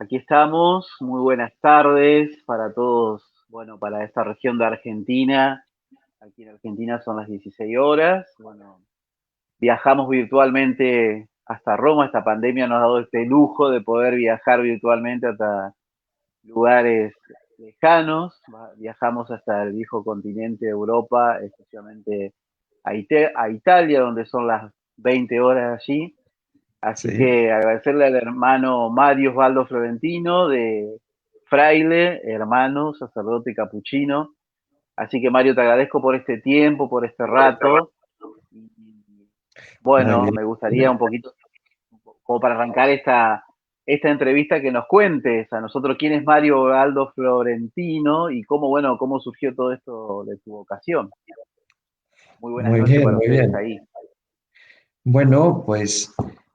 Aquí estamos, muy buenas tardes para todos, bueno, para esta región de Argentina. Aquí en Argentina son las 16 horas. Bueno, viajamos virtualmente hasta Roma. Esta pandemia nos ha dado este lujo de poder viajar virtualmente hasta lugares lejanos. Viajamos hasta el viejo continente de Europa, especialmente a Italia, donde son las 20 horas allí. Así Sí, que agradecerle al hermano Mario Osvaldo Florentino, de fraile, hermano, sacerdote capuchino. Así que Mario, te agradezco por este tiempo, por este rato. Y muy bueno, bien. me gustaría un poquito, como para arrancar esta entrevista, que nos cuentes a nosotros quién es Mario Osvaldo Florentino y cómo, bueno, cómo surgió todo esto de tu vocación. Muy buenas Muy noches bien, para muy ustedes bien. ahí. Bueno, pues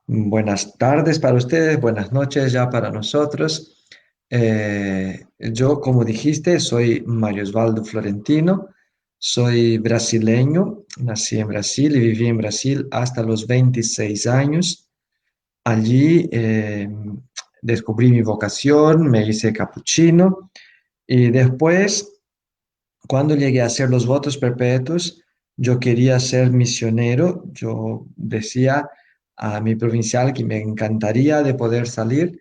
buenas tardes para ustedes, buenas noches ya para nosotros. Yo, como dijiste, soy Mario Osvaldo Florentino, soy brasileño, nací en Brasil y viví en Brasil hasta los 26 años. Allí descubrí mi vocación, me hice capuchino y después, cuando llegué a hacer los votos perpetuos, yo quería ser misionero. Yo decía a mi provincial que me encantaría de poder salir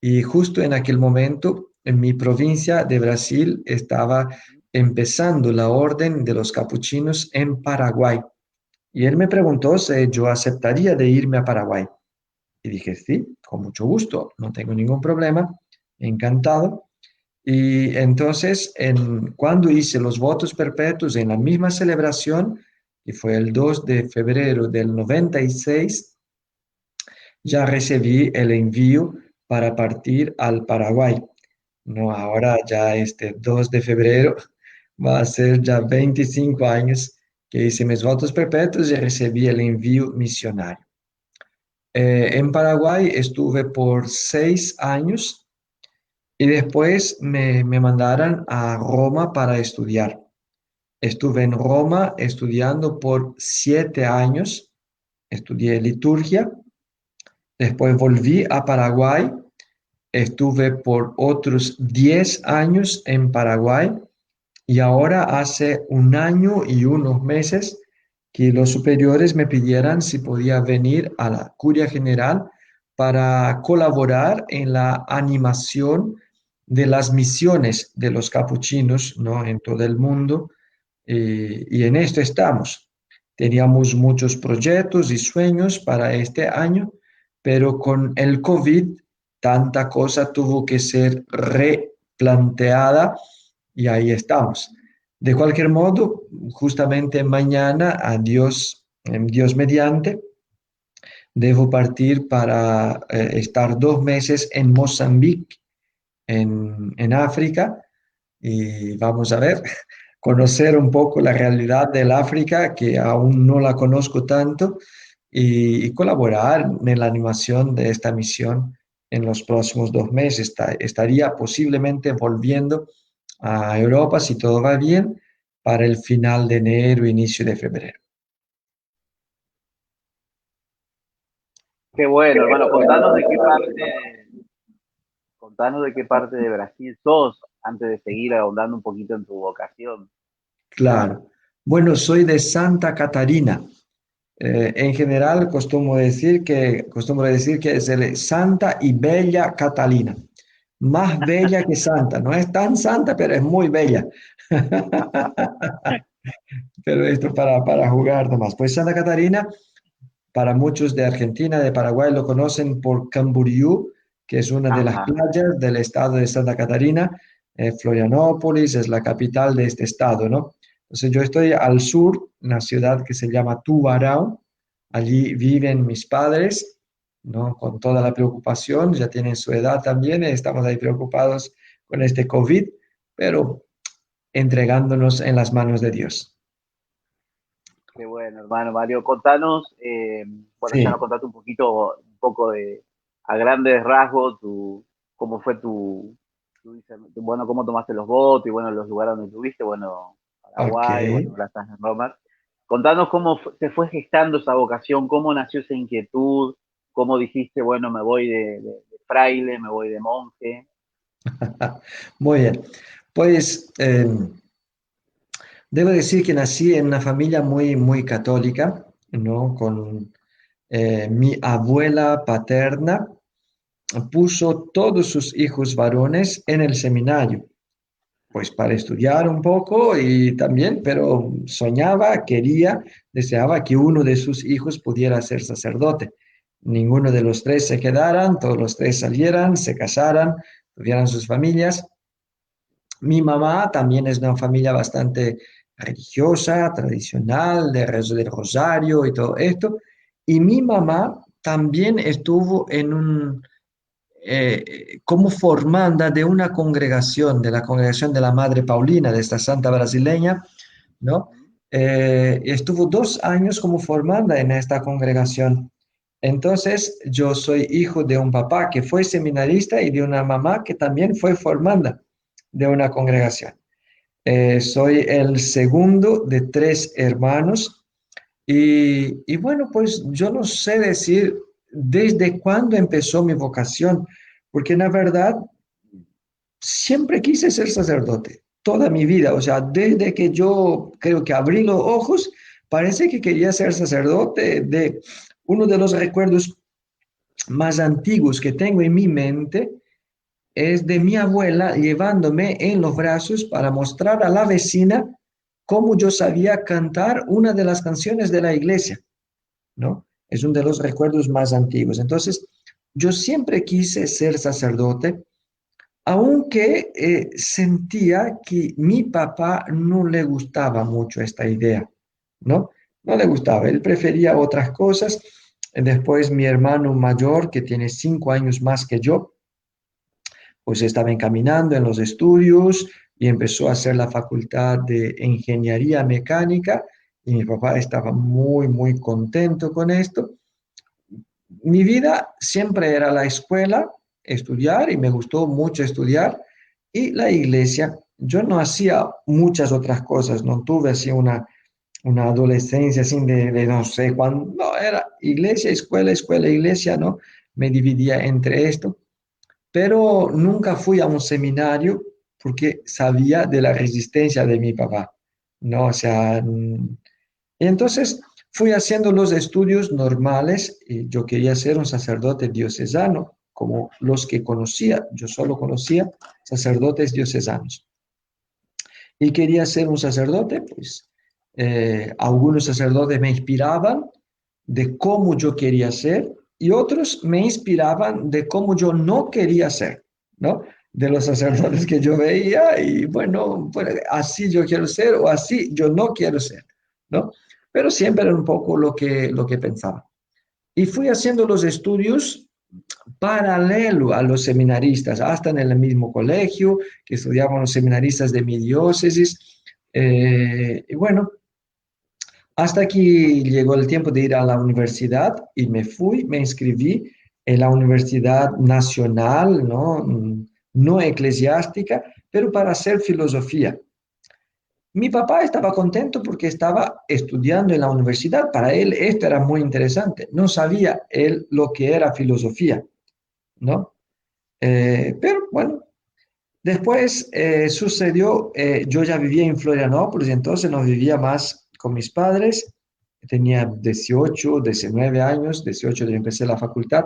y justo en aquel momento en mi provincia de Brasil estaba empezando la orden de los capuchinos en Paraguay. Y él me preguntó si yo aceptaría de irme a Paraguay. Y dije, sí, con mucho gusto, no tengo ningún problema, encantado. Y entonces, cuando hice los votos perpetuos en la misma celebración, que fue el 2 de febrero del 96, ya recibí el envío para partir al Paraguay. No, ahora ya este 2 de febrero va a ser ya 25 años que hice mis votos perpetuos y recibí el envío misionario. En Paraguay estuve por 6 años y después me mandaron a Roma para estudiar. Estuve en Roma estudiando por 7 años, estudié liturgia, después volví a Paraguay, estuve por otros 10 años en Paraguay y ahora hace un año y unos meses que los superiores me pidieran si podía venir a la Curia General para colaborar en la animación de las misiones de los capuchinos, ¿no? En todo el mundo. Y en esto estamos. Teníamos muchos proyectos y sueños para este año, pero con el COVID tanta cosa tuvo que ser replanteada y ahí estamos. De cualquier modo, justamente mañana, a Dios, Dios mediante, debo partir para estar 2 meses en Mozambique, en África, y vamos a ver, conocer un poco la realidad del África, que aún no la conozco tanto, y colaborar en la animación de esta misión en los próximos 2 meses. Estaría posiblemente volviendo a Europa, si todo va bien, para el final de enero, inicio de febrero. Qué bueno, hermano, contanos de qué parte de Brasil sos, antes de seguir ahondando un poquito en tu vocación. Claro. Bueno, soy de Santa Catarina. En general, costumbro decir que es el Santa y Bella Catalina. Más bella que santa. No es tan santa, pero es muy bella. Pero esto para jugar nomás. Pues Santa Catarina, para muchos de Argentina, de Paraguay, lo conocen por Camboriú, que es una de las Ajá. playas del estado de Santa Catarina. Florianópolis es la capital de este estado, ¿no? Entonces yo estoy al sur, en una ciudad que se llama Tubarão. Allí viven mis padres, ¿no? Con toda la preocupación, ya tienen su edad también, estamos ahí preocupados con este COVID, pero entregándonos en las manos de Dios. Qué bueno, hermano Mario. Contanos, bueno, ya nos Sí, contaste un poco de, a grandes rasgos, cómo fue bueno, cómo tomaste los votos y bueno, los lugares donde estuviste, bueno, ok. Paraguay, bueno, ahora estás en Roma. Contanos cómo se fue gestando esa vocación, cómo nació esa inquietud, cómo dijiste, bueno, me voy de fraile, me voy de monje. Muy bien. Pues debo decir que nací en una familia muy, muy católica, ¿no? Con mi abuela paterna puso todos sus hijos varones en el seminario, pues para estudiar un poco y también, pero soñaba, quería, deseaba que uno de sus hijos pudiera ser sacerdote. Ninguno de los tres se quedaran, todos los tres salieran, se casaran, tuvieran sus familias. Mi mamá también es de una familia bastante religiosa, tradicional, de rezo del rosario y todo esto. Y mi mamá también estuvo en como formanda de una congregación, de la congregación de la Madre Paulina, de esta santa brasileña, ¿no? Estuvo 2 años como formanda en esta congregación. Entonces, yo soy hijo de un papá que fue seminarista y de una mamá que también fue formanda de una congregación. Soy el segundo de 3 hermanos y bueno, pues yo no sé decir desde cuándo empezó mi vocación, porque la verdad siempre quise ser sacerdote, toda mi vida, o sea, desde que yo creo que abrí los ojos, parece que quería ser sacerdote. De uno de los recuerdos más antiguos que tengo en mi mente es de mi abuela llevándome en los brazos para mostrar a la vecina cómo yo sabía cantar una de las canciones de la iglesia, ¿no? Es uno de los recuerdos más antiguos. Entonces, yo siempre quise ser sacerdote, aunque sentía que mi papá no le gustaba mucho esta idea, ¿no? No le gustaba, él prefería otras cosas. Después mi hermano mayor, que tiene 5 años más que yo, pues estaba encaminando en los estudios y empezó a hacer la facultad de ingeniería mecánica y mi papá estaba muy, muy contento con esto. Mi vida siempre era la escuela, estudiar, y me gustó mucho estudiar, y la iglesia. Yo no hacía muchas otras cosas, no tuve así una adolescencia así de no sé cuándo, no, era iglesia, escuela, escuela, iglesia, ¿no? Me dividía entre esto, pero nunca fui a un seminario porque sabía de la resistencia de mi papá, ¿no? O sea, y entonces fui haciendo los estudios normales y yo quería ser un sacerdote diocesano, como los que conocía. Yo solo conocía sacerdotes diocesanos. Y quería ser un sacerdote, pues algunos sacerdotes me inspiraban de cómo yo quería ser y otros me inspiraban de cómo yo no quería ser, ¿no? De los sacerdotes que yo veía y bueno, pues así yo quiero ser o así yo no quiero ser, ¿no? Pero siempre era un poco lo que pensaba. Y fui haciendo los estudios paralelo a los seminaristas, hasta en el mismo colegio que estudiaban los seminaristas de mi diócesis. Y bueno, hasta aquí llegó el tiempo de ir a la universidad y me fui, me inscribí en la Universidad Nacional, ¿no? No eclesiástica, pero para hacer filosofía. Mi papá estaba contento porque estaba estudiando en la universidad. Para él esto era muy interesante. No sabía él lo que era filosofía, ¿no? Pero bueno, después sucedió, yo ya vivía en Florianópolis, entonces no vivía más con mis padres. Tenía 18, 19 años, 18 de empecé la facultad.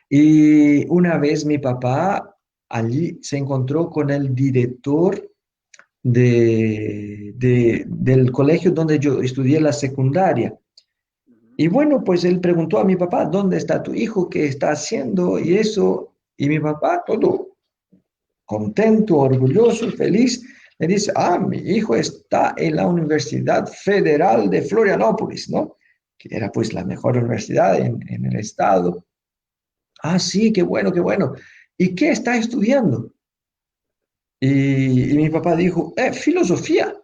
Y una vez mi papá allí se encontró con el director del colegio donde yo estudié la secundaria. Y bueno, pues él preguntó a mi papá, ¿dónde está tu hijo? ¿Qué está haciendo? Y eso, y mi papá, todo contento, orgulloso, feliz, le dice, mi hijo está en la Universidad Federal de Florianópolis, ¿no? Que era pues la mejor universidad en el estado. Sí, qué bueno, qué bueno. ¿Y qué está estudiando? Y mi papá dijo, filosofía.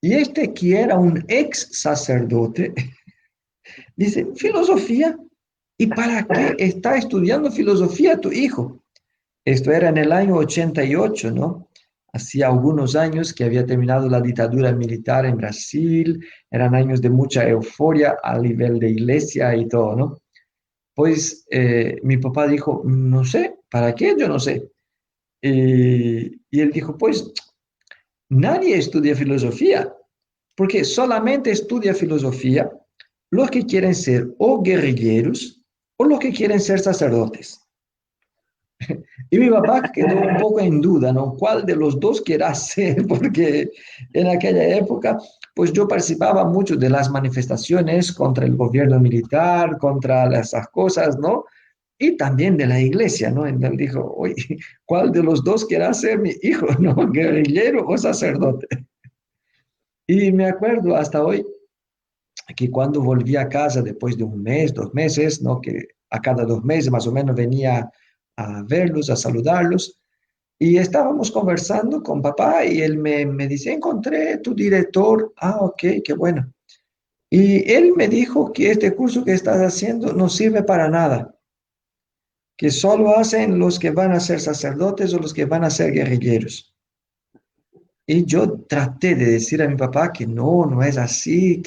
Y este que era un ex sacerdote, dice, filosofía. ¿Y para qué está estudiando filosofía tu hijo? Esto era en el año 88, ¿no? Hacía algunos años que había terminado la dictadura militar en Brasil, eran años de mucha euforia a nivel de iglesia y todo, ¿no? Pues mi papá dijo, no sé, ¿para qué? Yo no sé. Y él dijo, pues nadie estudia filosofía, porque solamente estudia filosofía los que quieren ser o guerrilleros o los que quieren ser sacerdotes. Y mi papá quedó un poco en duda, ¿no? ¿Cuál de los dos quiera hacer? Porque en aquella época, pues yo participaba mucho de las manifestaciones contra el gobierno militar, contra esas cosas, ¿no? Y también de la iglesia, ¿no? Entonces dijo, oye, ¿cuál de los dos quiera ser mi hijo, ¿no? ¿Guerrillero o sacerdote? Y me acuerdo hasta hoy que cuando volví a casa después de un mes, 2 meses, ¿no? Que a cada 2 meses más o menos venía a verlos, a saludarlos. Y estábamos conversando con papá y él me dice, encontré tu director. Ah, ok, qué bueno. Y él me dijo que este curso que estás haciendo no sirve para nada, que solo hacen los que van a ser sacerdotes o los que van a ser guerrilleros. Y yo traté de decir a mi papá que no, no es así,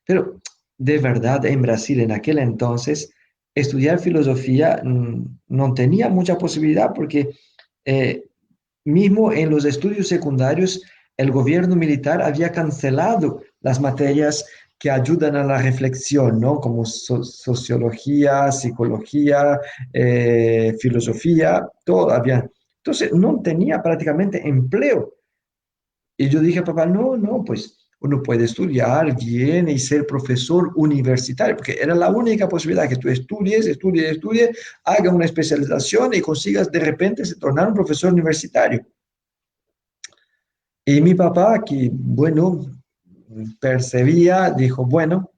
pero de verdad en Brasil en aquel entonces estudiar filosofía no tenía mucha posibilidad porque eh, mismo en los estudios secundarios el gobierno militar había cancelado las materias que ayudan a la reflexión, ¿no? Como sociología, psicología, filosofía, todo había. Entonces no tenía prácticamente empleo y yo dije, papá, no, no, pues uno puede estudiar bien y ser profesor universitario, porque era la única posibilidad que tú estudies, haga una especialización y consigas de repente se tornar un profesor universitario. Y mi papá, que bueno, percibía, dijo, bueno,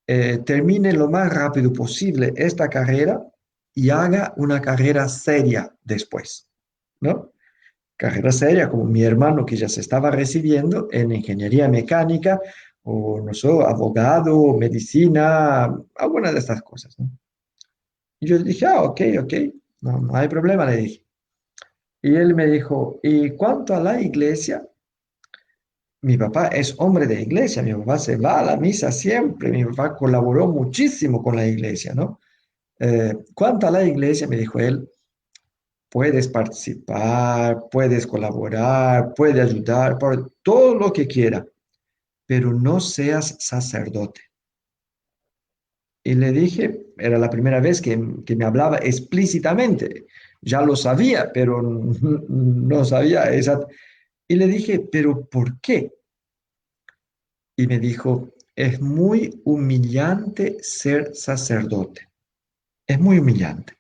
termine lo más rápido posible esta carrera y haga una carrera seria después, ¿no? Carrera seria, como mi hermano que ya se estaba recibiendo en ingeniería mecánica o, no sé, abogado, medicina, alguna de estas cosas, ¿no? Y yo dije, ah, ok, ok, no, no hay problema, le dije. Y él me dijo, ¿y cuánto a la iglesia? Mi papá es hombre de iglesia, mi papá se va a la misa siempre, mi papá colaboró muchísimo con la iglesia, ¿no? ¿Cuánto a la iglesia? Me dijo él, puedes participar, puedes colaborar, puedes ayudar, por todo lo que quiera, pero no seas sacerdote. Y le dije, era la primera vez que me hablaba explícitamente. Ya lo sabía, pero no sabía esa. Y le dije, ¿pero por qué? Y me dijo, es muy humillante ser sacerdote. Es muy humillante.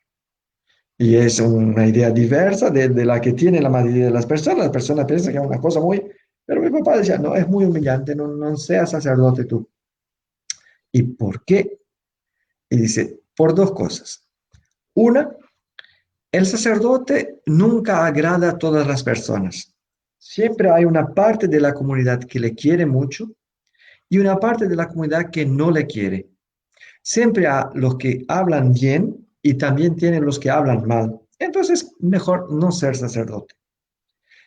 Y es una idea diversa de la que tiene la mayoría de las personas. Las personas piensan que es una cosa muy... Pero mi papá decía, no, es muy humillante, no, no seas sacerdote tú. ¿Y por qué? Y dice, por dos cosas. Una, el sacerdote nunca agrada a todas las personas. Siempre hay una parte de la comunidad que le quiere mucho y una parte de la comunidad que no le quiere. Siempre hay los que hablan bien y también tienen los que hablan mal. Entonces, mejor no ser sacerdote.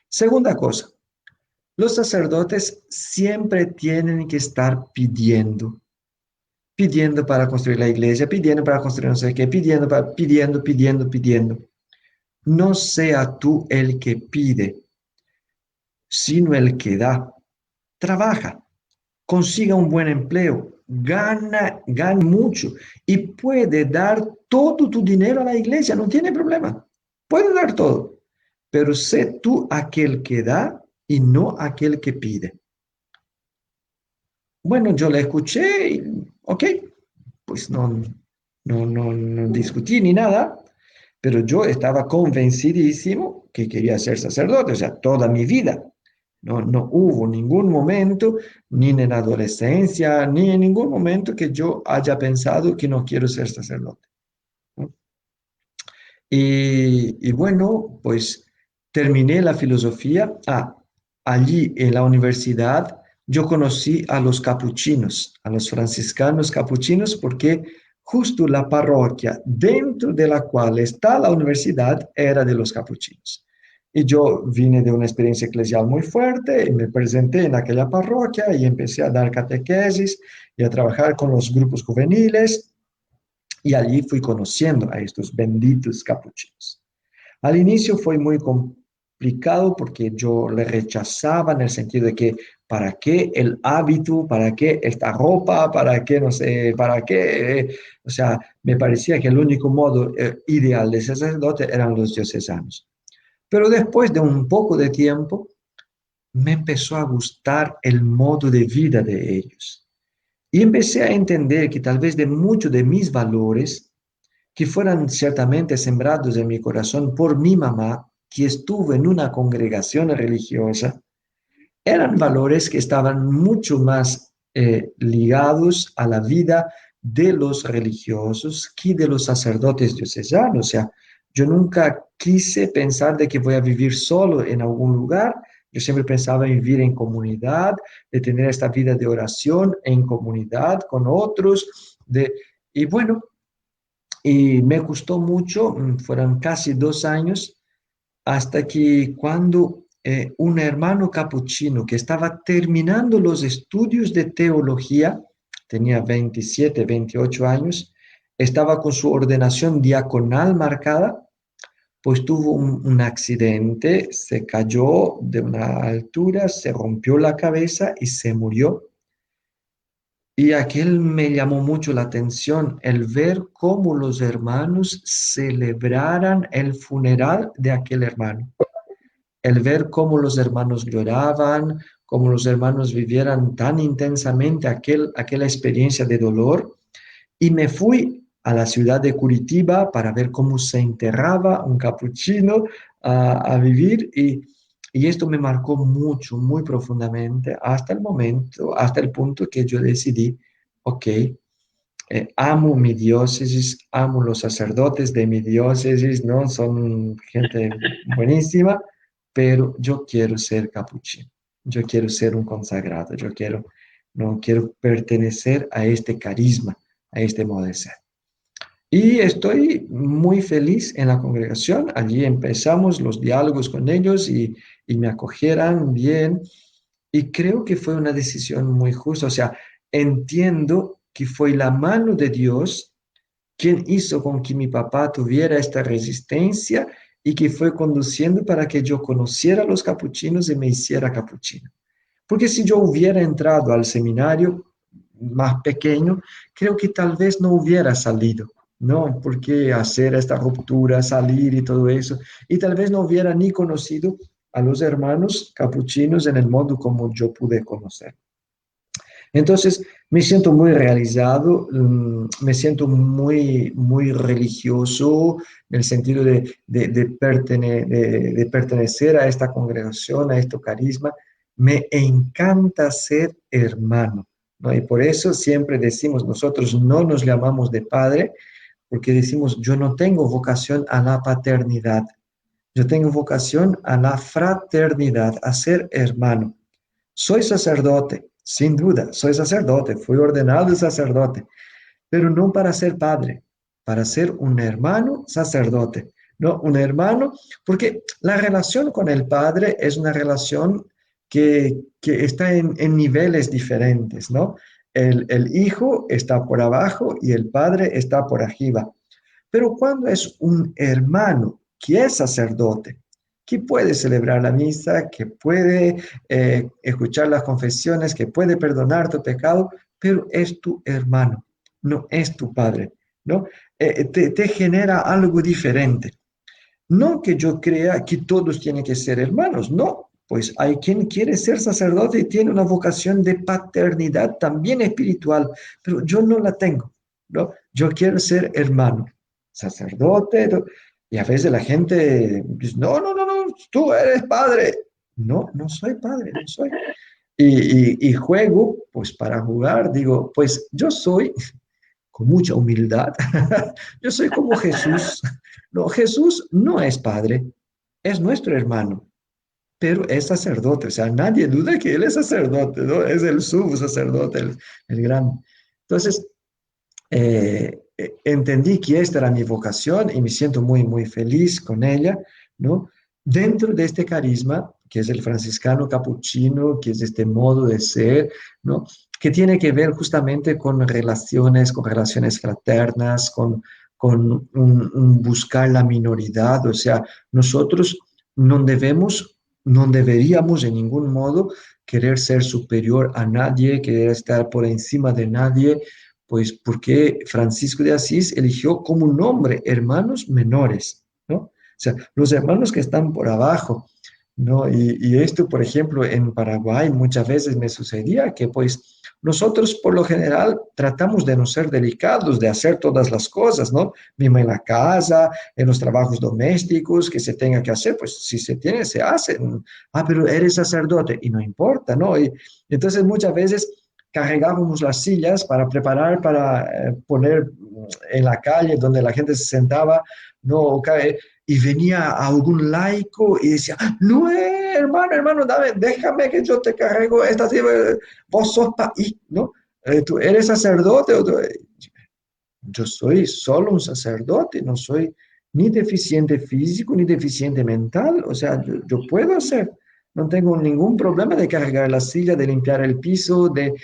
Segunda cosa, los sacerdotes siempre tienen que estar pidiendo para construir la iglesia, pidiendo para construir no sé qué, pidiendo. No sea tú el que pide, sino el que da. Trabaja, consiga un buen empleo, gana mucho y puede dar todo tu dinero a la iglesia, no tiene problema. Puede dar todo, pero sé tú aquel que da y no aquel que pide. Bueno, yo le escuché y, ok, pues no discutí ni nada, pero yo estaba convencidísimo que quería ser sacerdote, o sea, toda mi vida. No hubo ningún momento, ni en la adolescencia, ni en ningún momento que yo haya pensado que no quiero ser sacerdote, ¿no? Y bueno, pues terminé la filosofía. Allí en la universidad yo conocí a los capuchinos, a los franciscanos capuchinos, porque justo la parroquia dentro de la cual está la universidad era de los capuchinos. Y yo vine de una experiencia eclesial muy fuerte y me presenté en aquella parroquia y empecé a dar catequesis y a trabajar con los grupos juveniles. Y allí fui conociendo a estos benditos capuchinos. Al inicio fue muy complicado porque yo le rechazaba en el sentido de que, ¿para qué el hábito? ¿Para qué esta ropa? ¿Para qué, no sé, para qué? O sea, me parecía que el único modo ideal de ser sacerdote eran los diocesanos. Pero después de un poco de tiempo, me empezó a gustar el modo de vida de ellos. Y empecé a entender que tal vez de muchos de mis valores, que fueran ciertamente sembrados en mi corazón por mi mamá, que estuvo en una congregación religiosa, eran valores que estaban mucho más ligados a la vida de los religiosos que de los sacerdotes diocesanos. O sea, yo nunca quise pensar de que voy a vivir solo en algún lugar. Yo siempre pensaba en vivir en comunidad, de tener esta vida de oración en comunidad con otros. Y bueno, y me gustó mucho, fueron casi 2 años, hasta que cuando un hermano capuchino que estaba terminando los estudios de teología, tenía 27, 28 años, estaba con su ordenación diaconal marcada, pues tuvo un accidente, se cayó de una altura, se rompió la cabeza y se murió. Y aquel me llamó mucho la atención, el ver cómo los hermanos celebraran el funeral de aquel hermano, el ver cómo los hermanos lloraban, cómo los hermanos vivieran tan intensamente aquella experiencia de dolor. Y me fui a la ciudad de Curitiba para ver cómo se enterraba un capuchino a vivir y esto me marcó mucho, muy profundamente hasta el momento, hasta el punto que yo decidí, ok, amo mi diócesis, amo los sacerdotes de mi diócesis, ¿no? Son gente buenísima, pero yo quiero ser capuchino, yo quiero ser un consagrado, no quiero pertenecer a este carisma, a este modo de ser. Y estoy muy feliz en la congregación. Allí empezamos los diálogos con ellos y me acogieran bien. Y creo que fue una decisión muy justa. O sea, entiendo que fue la mano de Dios quien hizo con que mi papá tuviera esta resistencia y que fue conduciendo para que yo conociera a los capuchinos y me hiciera capuchino. Porque si yo hubiera entrado al seminario más pequeño, creo que tal vez no hubiera salido, ¿no? Porque hacer esta ruptura, salir y todo eso, y tal vez no hubiera ni conocido a los hermanos capuchinos en el modo como yo pude conocer. Entonces, me siento muy realizado, me siento muy, muy religioso en el sentido de pertenecer a esta congregación, a este carisma. Me encanta ser hermano, ¿no? Y por eso siempre decimos, nosotros no nos llamamos de padre, porque decimos, yo no tengo vocación a la paternidad, yo tengo vocación a la fraternidad, a ser hermano. Soy sacerdote, sin duda, soy sacerdote, fui ordenado sacerdote, pero no para ser padre, para ser un hermano sacerdote, ¿no? Un hermano, porque la relación con el padre es una relación que está en niveles diferentes, ¿no? El hijo está por abajo y el padre está por arriba. Pero cuando es un hermano que es sacerdote, que puede celebrar la misa, que puede escuchar las confesiones, que puede perdonar tu pecado, pero es tu hermano, no es tu padre, ¿no? Te genera algo diferente. No que yo crea que todos tienen que ser hermanos, no, pues hay quien quiere ser sacerdote y tiene una vocación de paternidad también espiritual, pero yo no la tengo, ¿no? Yo quiero ser hermano, sacerdote, y a veces la gente dice, no, no, no, no, tú eres padre. No, no soy padre, no soy. Y juego, pues para jugar, digo, pues yo soy con mucha humildad. Yo soy como Jesús. No, Jesús no es padre, es nuestro hermano, pero es sacerdote. O sea, nadie duda que él es sacerdote, ¿no? Es el sumo sacerdote, el gran. Entonces, entendí que esta era mi vocación y me siento muy, muy feliz con ella, ¿no? Dentro de este carisma que es el franciscano capuchino, que es este modo de ser, ¿no? Que tiene que ver justamente con relaciones fraternas, con buscar la minoridad. O sea, nosotros no debemos, no deberíamos en ningún modo querer ser superior a nadie, querer estar por encima de nadie, pues porque Francisco de Asís eligió como nombre hermanos menores, ¿no? O sea, los hermanos que están por abajo, ¿no? Y esto, por ejemplo, en Paraguay muchas veces me sucedía que pues nosotros por lo general tratamos de no ser delicados, de hacer todas las cosas, ¿no? Mismo en la casa, en los trabajos domésticos que se tenga que hacer, pues si se tiene, se hace. Ah, pero eres sacerdote y no importa, ¿no? Y entonces muchas veces cargábamos las sillas para preparar, para poner en la calle donde la gente se sentaba, ¿no? Y venía algún laico y decía, no, hermano, hermano, dame, déjame que yo te cargo esta silla, vos sos país, ¿no? Tú eres sacerdote, yo soy solo un sacerdote, no soy ni deficiente físico ni deficiente mental, o sea, yo puedo hacer, no tengo ningún problema de cargar la silla, de limpiar el piso, de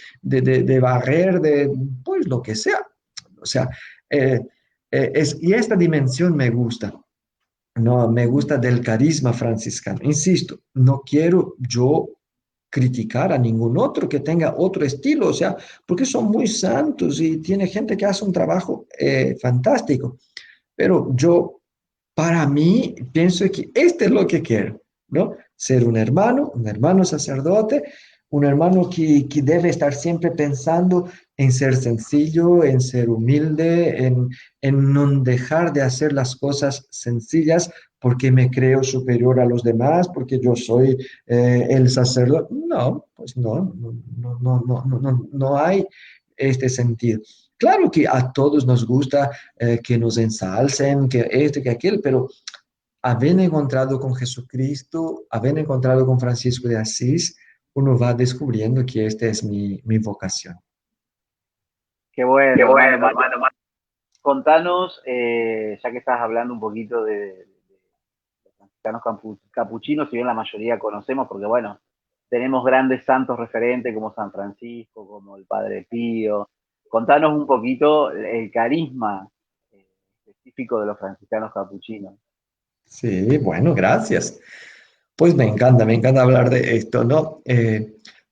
barrer, de pues lo que sea. O sea, eh, y esta dimensión me gusta. No, me gusta del carisma franciscano. Insisto, no quiero yo criticar a ningún otro que tenga otro estilo, o sea, porque son muy santos y tiene gente que hace un trabajo fantástico. Pero yo, para mí, pienso que este es lo que quiero, ¿no? Ser un hermano sacerdote, un hermano que debe estar siempre pensando en ser sencillo, en ser humilde, en no dejar de hacer las cosas sencillas porque me creo superior a los demás, porque yo soy el sacerdote. No, pues no hay este sentido. Claro que a todos nos gusta que nos ensalcen, que esto, que aquel, pero haber encontrado con Jesucristo, haber encontrado con Francisco de Asís, uno va descubriendo que esta es mi vocación. Qué bueno, hermano Mario. Contanos, ya que estás hablando un poquito de los franciscanos capuchinos, si bien la mayoría conocemos, porque bueno, tenemos grandes santos referentes como San Francisco, como el Padre Pío. Contanos un poquito el carisma específico de los franciscanos capuchinos. Sí, bueno, gracias. Pues me encanta hablar de esto, ¿no?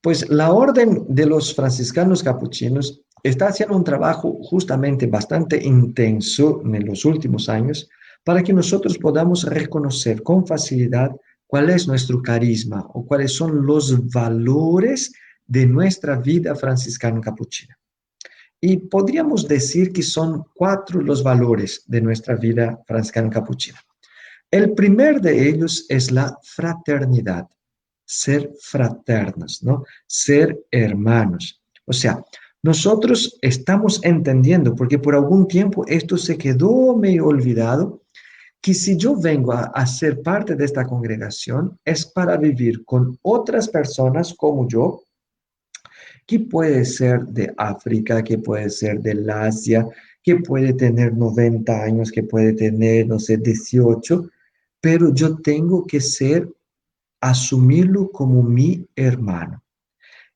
Pues la orden de los franciscanos capuchinos está haciendo un trabajo justamente bastante intenso en los últimos años para que nosotros podamos reconocer con facilidad cuál es nuestro carisma o cuáles son los valores de nuestra vida franciscana capuchina. Y podríamos decir que son cuatro los valores de nuestra vida franciscana capuchina. El primer de ellos es la fraternidad, ser fraternos, ¿no? Ser hermanos. O sea, nosotros estamos entendiendo, porque por algún tiempo esto se quedó medio olvidado, que si yo vengo a ser parte de esta congregación es para vivir con otras personas como yo, que puede ser de África, que puede ser del Asia, que puede tener 90 años, que puede tener, no sé, 18, pero yo tengo que ser, asumirlo como mi hermano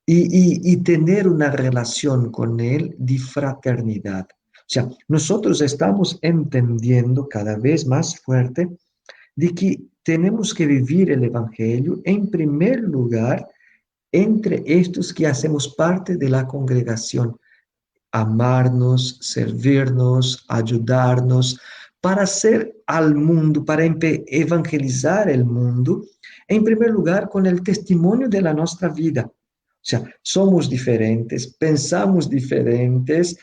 y tener una relación con él de fraternidad. O sea, nosotros estamos entendiendo cada vez más fuerte de que tenemos que vivir el Evangelio en primer lugar entre estos que hacemos parte de la congregación, amarnos, servirnos, ayudarnos, para hacer al mundo, para evangelizar el mundo, en primer lugar con el testimonio de la nuestra vida. O sea, somos diferentes, pensamos diferentes,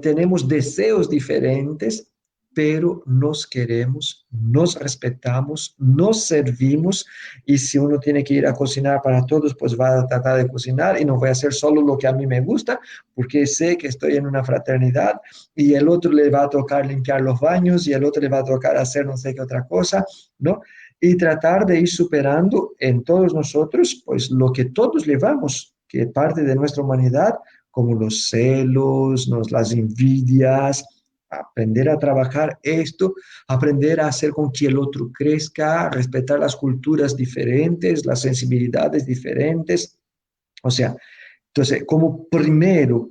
tenemos deseos diferentes, pero nos queremos, nos respetamos, nos servimos y si uno tiene que ir a cocinar para todos, pues va a tratar de cocinar y no voy a hacer solo lo que a mí me gusta, porque sé que estoy en una fraternidad y el otro le va a tocar limpiar los baños y el otro le va a tocar hacer no sé qué otra cosa, ¿no? Y tratar de ir superando en todos nosotros, pues lo que todos llevamos, que es parte de nuestra humanidad, como los celos, las envidias, aprender a trabajar esto, aprender a hacer con que el otro crezca, respetar las culturas diferentes, las sensibilidades diferentes. O sea, entonces, como primero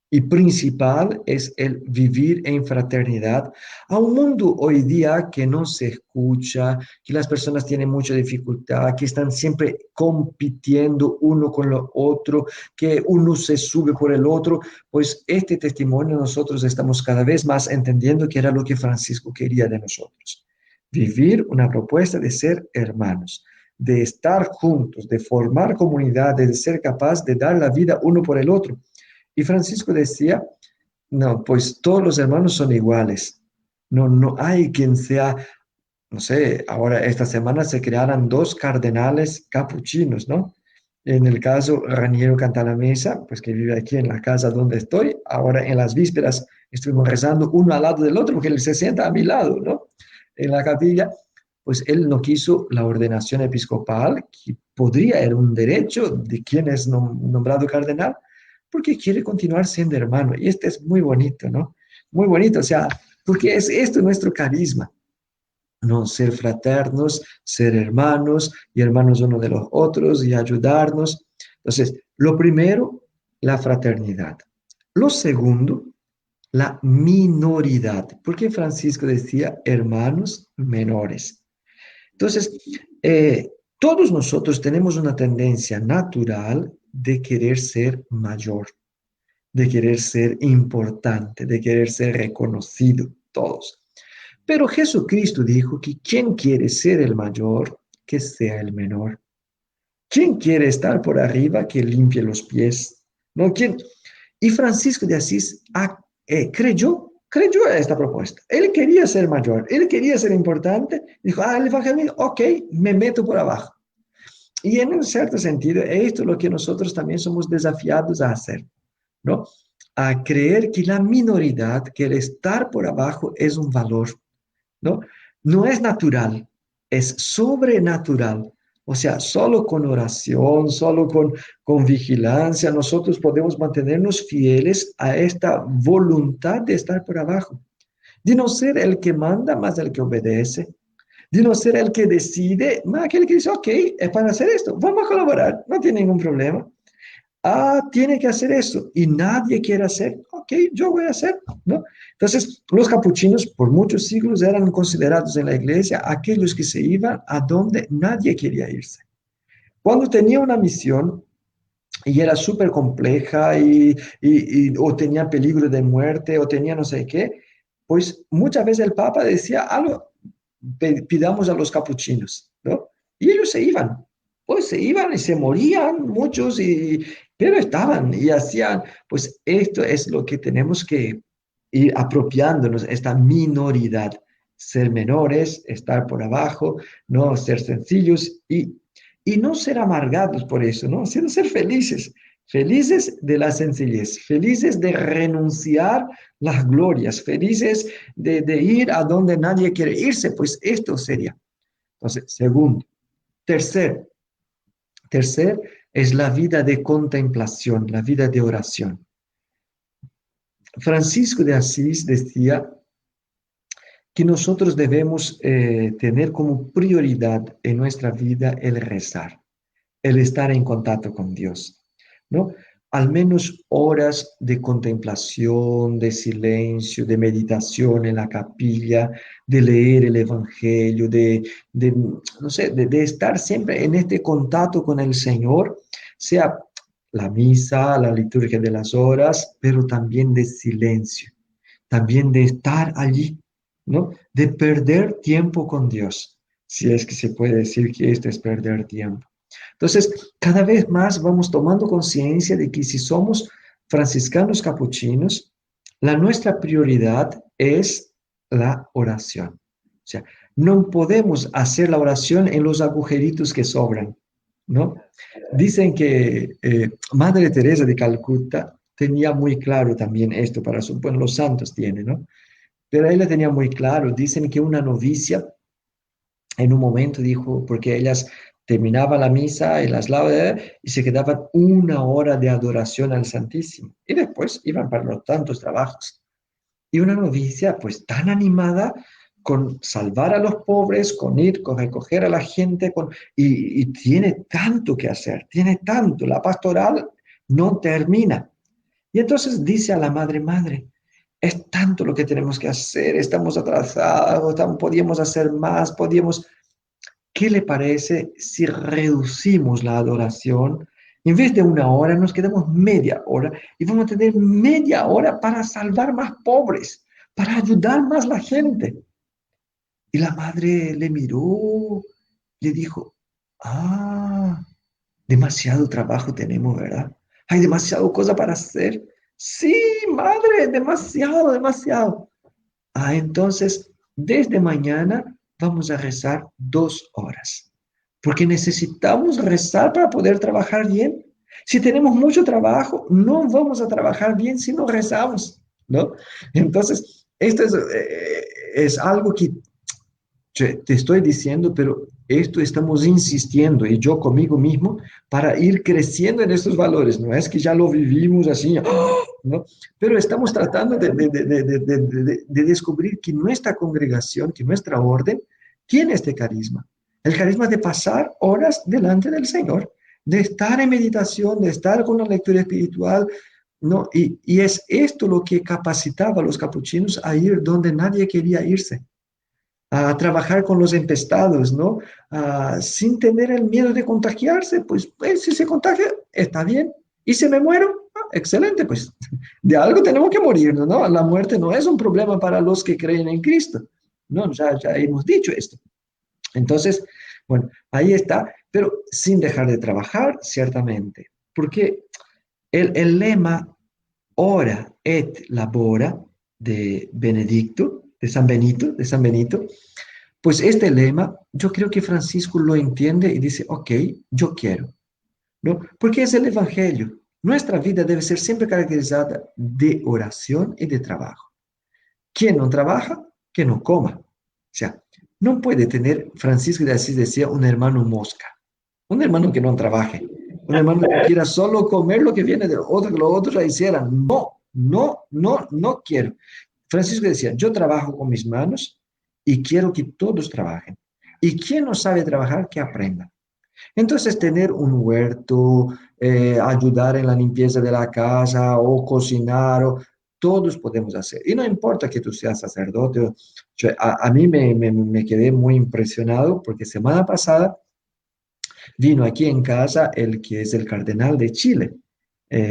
y principal es el vivir en fraternidad a un mundo hoy día que no se escucha, que las personas tienen mucha dificultad, que están siempre compitiendo uno con lo otro, que uno se sube por el otro. Pues este testimonio nosotros estamos cada vez más entendiendo que era lo que Francisco quería de nosotros. Vivir una propuesta de ser hermanos, de estar juntos, de formar comunidades, de ser capaz de dar la vida uno por el otro. Y Francisco decía, no, pues todos los hermanos son iguales. No, no hay quien sea, no sé, ahora esta semana se crearon dos cardenales capuchinos, ¿no? En el caso, Raniero Cantalamessa, pues que vive aquí en la casa donde estoy, ahora en las vísperas estuvimos rezando uno al lado del otro, porque él se sienta a mi lado, ¿no? En la capilla, pues él no quiso la ordenación episcopal, que podría, era un derecho de quien es nombrado cardenal, porque quiere continuar siendo hermano. Y este es muy bonito, ¿no? Muy bonito, o sea, porque es esto nuestro carisma, ¿no? Ser fraternos, ser hermanos y hermanos uno de los otros y ayudarnos. Entonces, lo primero, la fraternidad. Lo segundo, la minoridad. Porque Francisco decía hermanos menores. Entonces, todos nosotros tenemos una tendencia natural de querer ser mayor, de querer ser importante, de querer ser reconocido, todos. Pero Jesucristo dijo que quien quiere ser el mayor, que sea el menor. ¿Quién quiere estar por arriba, que limpie los pies? ¿No? ¿Quién? Y Francisco de Asís creyó a esta propuesta. Él quería ser mayor, él quería ser importante. Dijo, el evangelio, ok, me meto por abajo. Y en un cierto sentido, esto es lo que nosotros también somos desafiados a hacer, ¿no? A creer que la minoridad, que el estar por abajo es un valor, ¿no? No es natural, es sobrenatural. O sea, solo con oración, solo con vigilancia, nosotros podemos mantenernos fieles a esta voluntad de estar por abajo, de no ser el que manda, más el que obedece, de no ser el que decide, más aquel que dice, ok, es para hacer esto, vamos a colaborar, no tiene ningún problema. Tiene que hacer eso y nadie quiere hacer, ok, yo voy a hacer, ¿no? Entonces, los capuchinos por muchos siglos eran considerados en la iglesia aquellos que se iban a donde nadie quería irse. Cuando tenía una misión y era súper compleja o tenía peligro de muerte o tenía no sé qué, pues muchas veces el Papa decía, algo, pidamos a los capuchinos, ¿no? Y ellos se iban, pues se iban y se morían muchos, pero estaban y hacían, pues esto es lo que tenemos que ir apropiándonos, esta minoridad, ser menores, estar por abajo, no ser sencillos y no ser amargados por eso, ¿no? Sino ser felices, felices de la sencillez, felices de renunciar las glorias, felices de ir a donde nadie quiere irse, pues esto sería. Entonces, segundo. Tercer es la vida de contemplación, la vida de oración. Francisco de Asís decía que nosotros debemos tener como prioridad en nuestra vida el rezar, el estar en contacto con Dios, ¿no? Al menos horas de contemplación, de silencio, de meditación en la capilla, de leer el Evangelio, no sé, de estar siempre en este contacto con el Señor, sea la misa, la liturgia de las horas, pero también de silencio, también de estar allí, ¿no? De perder tiempo con Dios, si es que se puede decir que esto es perder tiempo. Entonces, cada vez más vamos tomando conciencia de que si somos franciscanos capuchinos, nuestra prioridad es la oración. O sea, no podemos hacer la oración en los agujeritos que sobran, ¿no? Dicen que Madre Teresa de Calcuta tenía muy claro también esto para su, bueno, los santos tienen, ¿no? Pero ella tenía muy claro, dicen que una novicia en un momento dijo, porque ellas terminaban la misa y las laudes y se quedaban una hora de adoración al Santísimo y después iban para los tantos trabajos. Y una novicia pues tan animada con salvar a los pobres, con ir, con recoger a la gente, y tiene tanto que hacer, tiene tanto, la pastoral no termina. Y entonces dice a la madre, madre, es tanto lo que tenemos que hacer, estamos atrasados, podíamos hacer más, podíamos... ¿Qué le parece si reducimos la adoración? En vez de una hora, nos quedamos media hora y vamos a tener media hora para salvar más pobres, para ayudar más a la gente. Y la madre le miró, le dijo, ah, demasiado trabajo tenemos, ¿verdad? Hay demasiado cosa para hacer. Sí, madre, demasiado, demasiado. Ah, entonces, desde mañana vamos a rezar 2 horas, porque necesitamos rezar para poder trabajar bien. Si tenemos mucho trabajo, no vamos a trabajar bien si no rezamos, ¿no? Entonces, esto es algo que te estoy diciendo, pero esto estamos insistiendo, y yo conmigo mismo, para ir creciendo en estos valores. No es que ya lo vivimos así, ¡oh! ¿No? Pero estamos tratando de descubrir que nuestra congregación, que nuestra orden, tiene este carisma. El carisma de pasar horas delante del Señor, de estar en meditación, de estar con la lectura espiritual, ¿no? Y es esto lo que capacitaba a los capuchinos a ir donde nadie quería irse, a trabajar con los empestados, ¿no? Sin tener el miedo de contagiarse, pues si se contagia, está bien. Y si me muero, excelente, pues de algo tenemos que morirnos, ¿no? La muerte no es un problema para los que creen en Cristo, ¿no? Ya hemos dicho esto. Entonces, bueno, ahí está, pero sin dejar de trabajar, ciertamente, porque el lema ora et labora de Benedicto, de San Benito, pues este lema, yo creo que Francisco lo entiende y dice, ok, yo quiero, ¿no? Porque es el Evangelio. Nuestra vida debe ser siempre caracterizada de oración y de trabajo. Quien no trabaja, que no coma. O sea, no puede tener, Francisco de Asís decía, un hermano mosca, un hermano que no trabaje, un hermano que quiera solo comer lo que viene de otro, que los otros ya hicieran. No, no, no, no quiero. Francisco decía, yo trabajo con mis manos y quiero que todos trabajen. Y quien no sabe trabajar, que aprenda. Entonces, tener un huerto, ayudar en la limpieza de la casa o cocinar, todos podemos hacer. Y no importa que tú seas sacerdote. A mí me quedé muy impresionado porque semana pasada vino aquí en casa el que es el cardenal de Chile,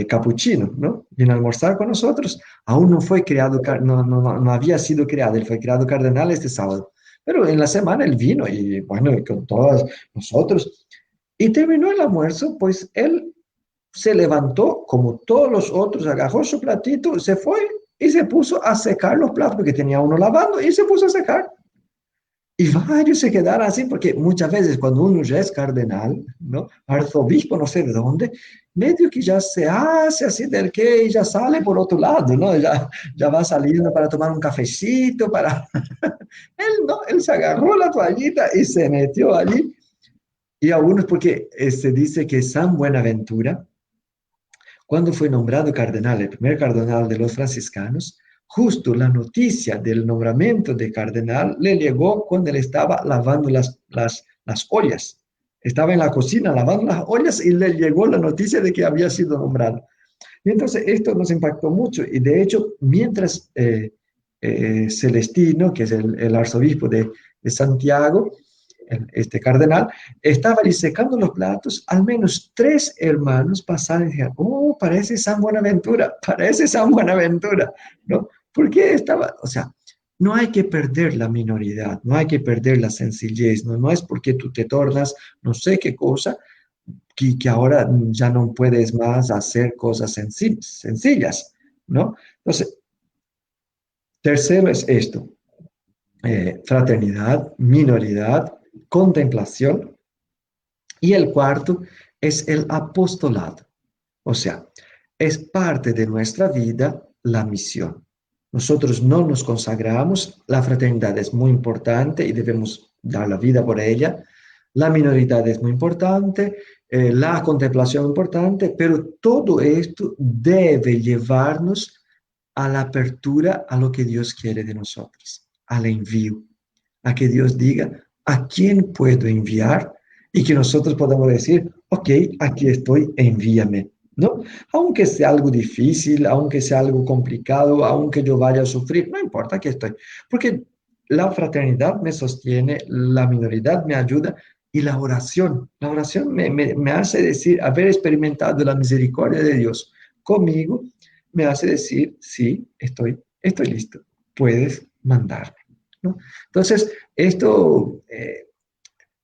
capuchino, ¿no? Vino a almorzar con nosotros. Aún no fue creado, no había sido creado, él fue creado cardenal este sábado. Pero en la semana él vino y bueno, con todos nosotros. Y terminó el almuerzo, pues él se levantó como todos los otros, agarró su platito, se fue y se puso a secar los platos, porque tenía uno lavando y se puso a secar. Y varios se quedaron así, porque muchas veces cuando uno ya es cardenal, ¿no? Arzobispo, no sé de dónde, medio que ya se hace así del que y ya sale por otro lado, ¿no? Ya va saliendo para tomar un cafecito, para... Él no, él se agarró la toallita y se metió allí. Y algunos, porque se dice que San Buenaventura, cuando fue nombrado cardenal, el primer cardenal de los franciscanos, justo la noticia del nombramiento de cardenal le llegó cuando él estaba lavando las ollas. Estaba en la cocina lavando las ollas y le llegó la noticia de que había sido nombrado. Y entonces esto nos impactó mucho. Y de hecho, mientras Celestino, que es el arzobispo de Santiago, este cardenal, estaba allí secando los platos, al menos 3 hermanos pasaron y dijeron, oh, parece San Buenaventura, ¿no? Porque estaba, o sea, no hay que perder la minoridad, no hay que perder la sencillez, no es porque tú te tornas no sé qué cosa, que ahora ya no puedes más hacer cosas sencillas, ¿no? Entonces, tercero es esto, fraternidad, minoridad, contemplación. Y el cuarto es el apostolado. O sea, es parte de nuestra vida la misión. Nosotros no nos consagramos, la fraternidad es muy importante y debemos dar la vida por ella. La minoridad es muy importante, la contemplación es importante, pero todo esto debe llevarnos a la apertura a lo que Dios quiere de nosotros, al envío, a que Dios diga a quién puedo enviar y que nosotros podamos decir, ok, aquí estoy, envíame, ¿no? Aunque sea algo difícil, aunque sea algo complicado, aunque yo vaya a sufrir, no importa, aquí estoy, porque la fraternidad me sostiene, la minoridad me ayuda y la oración me hace decir, haber experimentado la misericordia de Dios conmigo, me hace decir, sí, estoy listo, puedes mandarme, ¿no? Entonces, esto,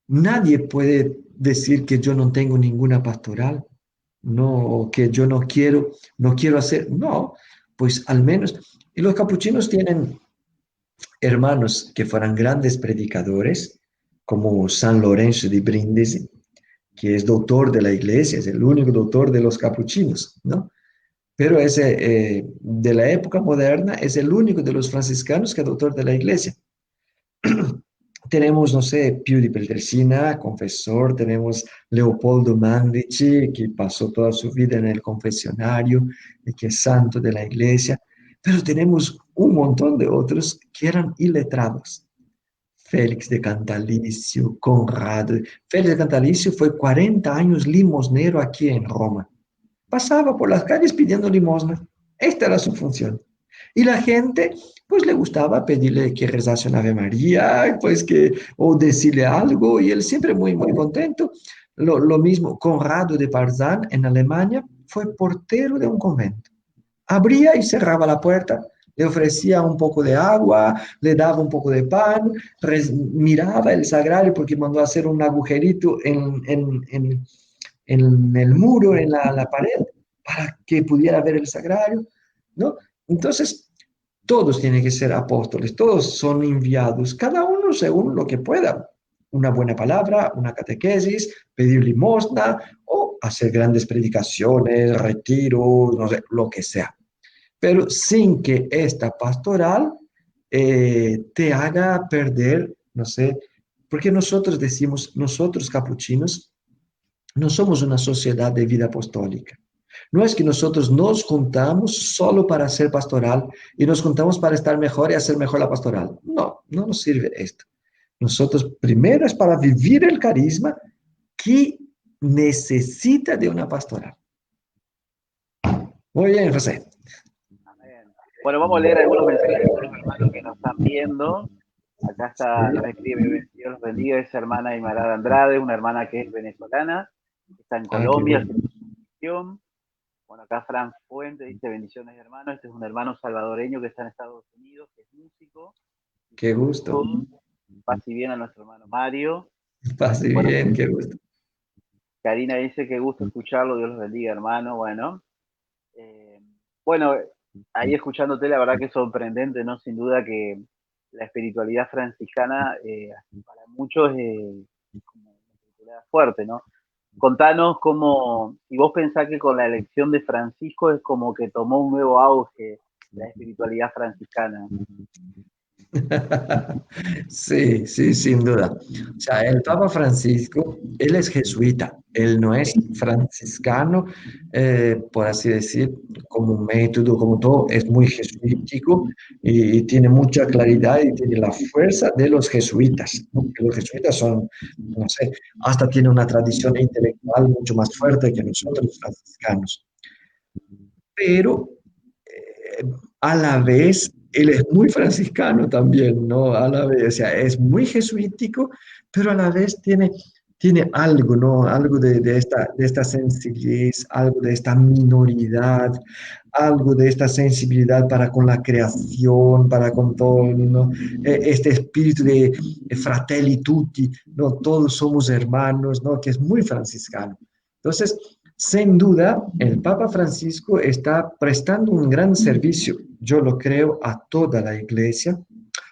nadie puede decir que yo no tengo ninguna pastoral, no, que yo no quiero hacer, no, pues al menos, y los capuchinos tienen hermanos que fueran grandes predicadores, como San Lorenzo de Brindisi, que es doctor de la iglesia, es el único doctor de los capuchinos, ¿no? Pero ese, de la época moderna, es el único de los franciscanos que es doctor de la iglesia. Tenemos, no sé, Pío de Peltricina, confesor, tenemos Leopoldo Mandici, que pasó toda su vida en el confesionario y que es santo de la iglesia, pero tenemos un montón de otros que eran iletrados. Félix de Cantalicio, Conrado. Félix de Cantalicio fue 40 años limosnero aquí en Roma. Pasaba por las calles pidiendo limosna. Esta era su función. Y la gente, pues le gustaba pedirle que rezase una Ave María, pues que, o decirle algo, y él siempre muy, muy contento. Lo mismo, Conrado de Barzán en Alemania fue portero de un convento. Abría y cerraba la puerta, le ofrecía un poco de agua, le daba un poco de pan, miraba el sagrario porque mandó a hacer un agujerito en el muro, en la pared, para que pudiera ver el sagrario, ¿no? Entonces, todos tienen que ser apóstoles, todos son enviados, cada uno según lo que pueda. Una buena palabra, una catequesis, pedir limosna o hacer grandes predicaciones, retiros, no sé, lo que sea. Pero sin que esta pastoral te haga perder, no sé, porque nosotros decimos, nosotros capuchinos, no somos una sociedad de vida apostólica. No es que nosotros nos juntamos solo para hacer pastoral y nos juntamos para estar mejor y hacer mejor la pastoral. No, no nos sirve esto. Nosotros primero es para vivir el carisma que necesita de una pastoral. Muy bien, José. Amén. Bueno, vamos a leer algunos mensajes de los hermanos que nos están viendo. Acá está, nos escribe, Dios los bendiga, es hermana Imarada Andrade, una hermana que es venezolana, que está en Ah, qué Colombia, bueno. haciendo su misión. Bueno, acá Fran Fuente dice bendiciones hermanos, este es un hermano salvadoreño que está en Estados Unidos, que es músico. Qué Dice gusto. saludos, paz y bien a nuestro hermano Mario. Pase Bueno, bien, qué gusto. Karina dice que gusto escucharlo, Dios los bendiga hermano, bueno. Eh, bueno, ahí escuchándote, la verdad que es sorprendente, ¿no? Sin duda que la espiritualidad franciscana para muchos es como una espiritualidad fuerte, ¿no? Contanos cómo, si vos pensás que con la elección de Francisco es como que tomó un nuevo auge la espiritualidad franciscana. Sí, sí, sin duda. O sea, el Papa Francisco, él es jesuita, él no es franciscano, por así decir, como un método, como todo, es muy jesuítico y tiene mucha claridad y tiene la fuerza de los jesuitas, ¿no? Que los jesuitas son, no sé, hasta tiene una tradición intelectual mucho más fuerte que nosotros los franciscanos. Pero a la vez, él es muy franciscano también, ¿no? A la vez, o sea, es muy jesuítico, pero a la vez tiene algo, ¿no? Algo de esta sencillez, algo de esta minoridad, algo de esta sensibilidad para con la creación, para con todo, ¿no? Este espíritu de fratelli tutti, ¿no? Todos somos hermanos, ¿no? Que es muy franciscano. Entonces, sin duda, el Papa Francisco está prestando un gran servicio, yo lo creo, a toda la iglesia,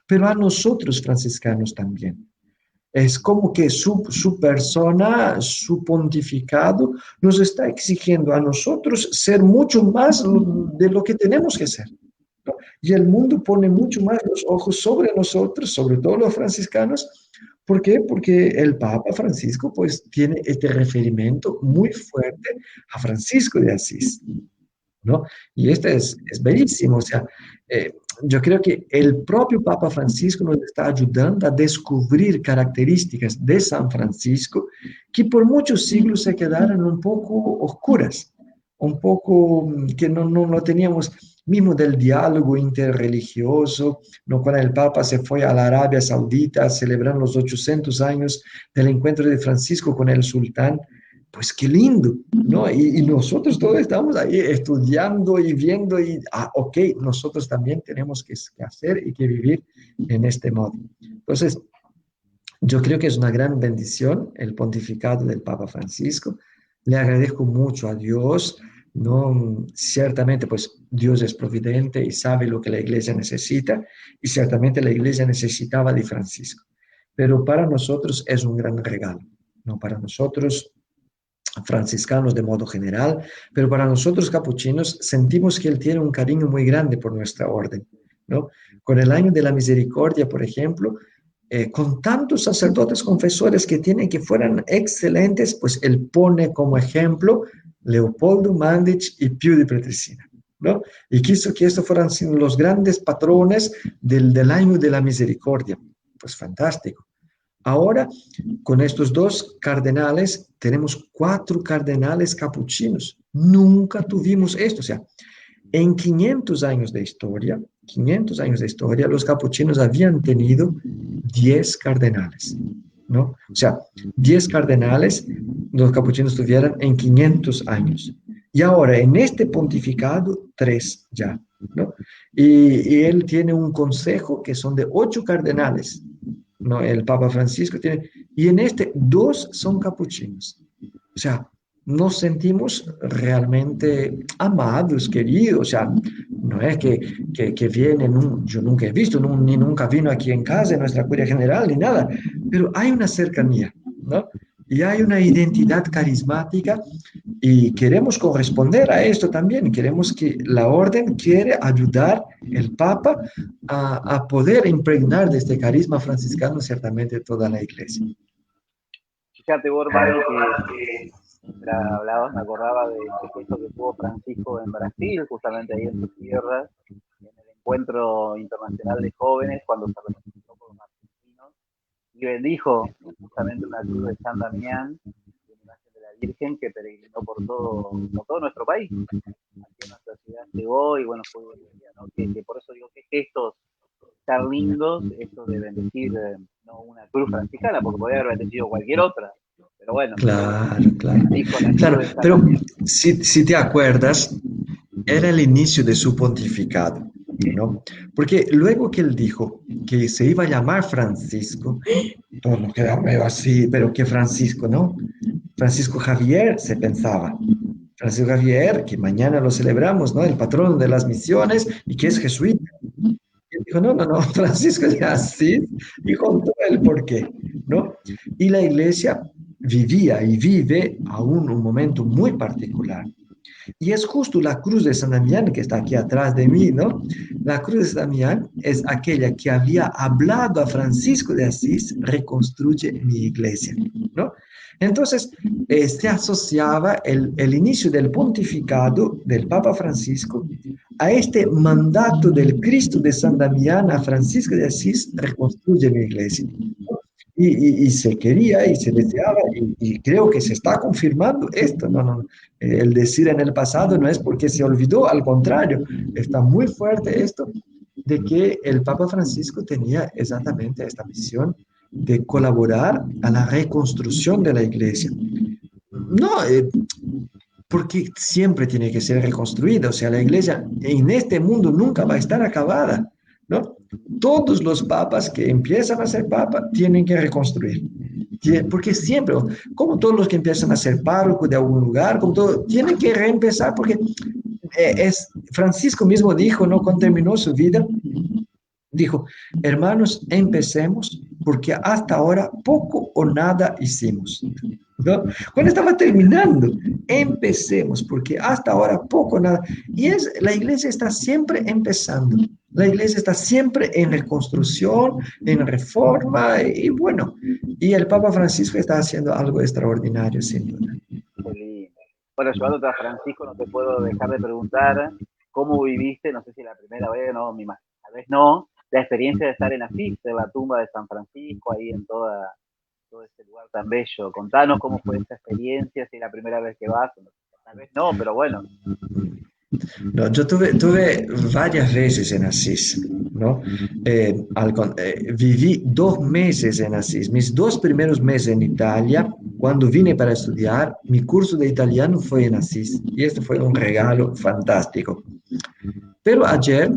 pero a nosotros franciscanos también. Es como que su persona, su pontificado, nos está exigiendo a nosotros ser mucho más de lo que tenemos que ser, ¿no? Y el mundo pone mucho más los ojos sobre nosotros, sobre todo los franciscanos. ¿Por qué? Porque el Papa Francisco pues tiene este referimiento muy fuerte a Francisco de Asís. ¿no? Y esto es bellísimo, o sea, eh, yo creo que el propio Papa Francisco nos está ayudando a descubrir características de San Francisco que por muchos siglos se quedaron un poco oscuras, un poco que no teníamos, mismo del diálogo interreligioso, ¿no? Cuando el Papa se fue a la Arabia Saudita a celebrar los 800 años del encuentro de Francisco con el sultán, pues qué lindo, ¿no? Y nosotros todos estamos ahí estudiando y viendo y, ok, nosotros también tenemos que hacer y que vivir en este modo. Entonces, yo creo que es una gran bendición el pontificado del Papa Francisco. Le agradezco mucho a Dios, ¿no? Ciertamente, pues Dios es providente y sabe lo que la iglesia necesita, y ciertamente la iglesia necesitaba de Francisco. Pero para nosotros es un gran regalo, ¿no? Para nosotros franciscanos de modo general, pero para nosotros capuchinos sentimos que él tiene un cariño muy grande por nuestra orden, ¿no? Con el año de la misericordia, por ejemplo, con tantos sacerdotes confesores que tienen que fueran excelentes, pues él pone como ejemplo Leopoldo Mandic y Pío de Pietrelcina, ¿no? Y quiso que estos fueran los grandes patrones del año de la misericordia. Pues fantástico. Ahora, con estos dos cardenales, tenemos 4 cardenales capuchinos. Nunca tuvimos esto. O sea, en 500 años de historia, los capuchinos habían tenido 10 cardenales, ¿no? O sea, 10 cardenales los capuchinos tuvieran en 500 años. Y ahora, en este pontificado, 3 ya, ¿no? Y él tiene un consejo que son de 8 cardenales, ¿no? El Papa Francisco tiene, y en este 2 son capuchinos. O sea, nos sentimos realmente amados, queridos. O sea, no es que vienen, yo nunca he visto, ni nunca vino aquí en casa, en nuestra curia general, ni nada, pero hay una cercanía, ¿no? Y hay una identidad carismática y queremos corresponder a esto también. Queremos que la orden quiere ayudar el Papa a poder impregnar de este carisma franciscano ciertamente toda la iglesia. Fíjate vos, hermano, que hablabas, me acordaba de este gesto que tuvo Francisco en Brasil, justamente ahí en sus tierras, en el encuentro internacional de jóvenes, cuando se reconcilió con los argentinos, y bendijo justamente una cruz de San Damián, de la imagen de la Virgen, que peregrinó por todo nuestro país. Aquí en nuestra ciudad llegó, y bueno, fue ¿no? que por eso digo que gestos tan lindos, esto de bendecir no una cruz franciscana, porque podría haber bendecido cualquier otra, pero bueno, Claro, claro. dijo la Claro, cruz de San pero Damián. si te acuerdas, era el inicio de su pontificado, ¿no? Porque luego que él dijo que se iba a llamar Francisco, todos nos quedamos medio así, pero ¿qué Francisco, no? Francisco Javier se pensaba. Francisco Javier, que mañana lo celebramos, ¿no? El patrono de las misiones y que es jesuita. Y dijo, no, Francisco de Asís, y contó el porqué, ¿no? Y la iglesia vivía y vive aún un momento muy particular. Y es justo la cruz de San Damián que está aquí atrás de mí, ¿no? La cruz de San Damián es aquella que había hablado a Francisco de Asís, reconstruye mi iglesia, ¿no? Entonces, se asociaba el inicio del pontificado del Papa Francisco a este mandato del Cristo de San Damián a Francisco de Asís, reconstruye mi iglesia. Y se quería y se deseaba y creo que se está confirmando esto. El decir en el pasado no es porque se olvidó, al contrario, está muy fuerte esto de que el Papa Francisco tenía exactamente esta misión de colaborar a la reconstrucción de la iglesia. No, porque siempre tiene que ser reconstruida, o sea, la iglesia en este mundo nunca va a estar acabada, ¿no? Todos los papas que empiezan a ser papa tienen que reconstruir, porque siempre, como todos los que empiezan a ser párroco de algún lugar, como todo, tienen que reempezar, porque Francisco mismo dijo, ¿no? Cuando terminó su vida, dijo, hermanos, empecemos porque hasta ahora poco o nada hicimos, ¿no? Cuando estaba terminando, empecemos porque hasta ahora poco o nada. Y la iglesia está siempre empezando. La iglesia está siempre en reconstrucción, en reforma y bueno, y el Papa Francisco está haciendo algo extraordinario, sin duda. Qué lindo. bueno, llevándote a Francisco, no te puedo dejar de preguntar cómo viviste, no sé si la primera vez, no, tal vez no, la experiencia de estar en Asís, en la tumba de San Francisco, ahí en todo ese lugar tan bello. Contanos cómo fue esa experiencia, si es la primera vez que vas, tal vez no, pero bueno. No, yo tuve varias veces en Asís, ¿no? Viví 2 meses en Asís. Mis 2 primeros meses en Italia, cuando vine para estudiar, mi curso de italiano fue en Asís. Y esto fue un regalo fantástico. Pero ayer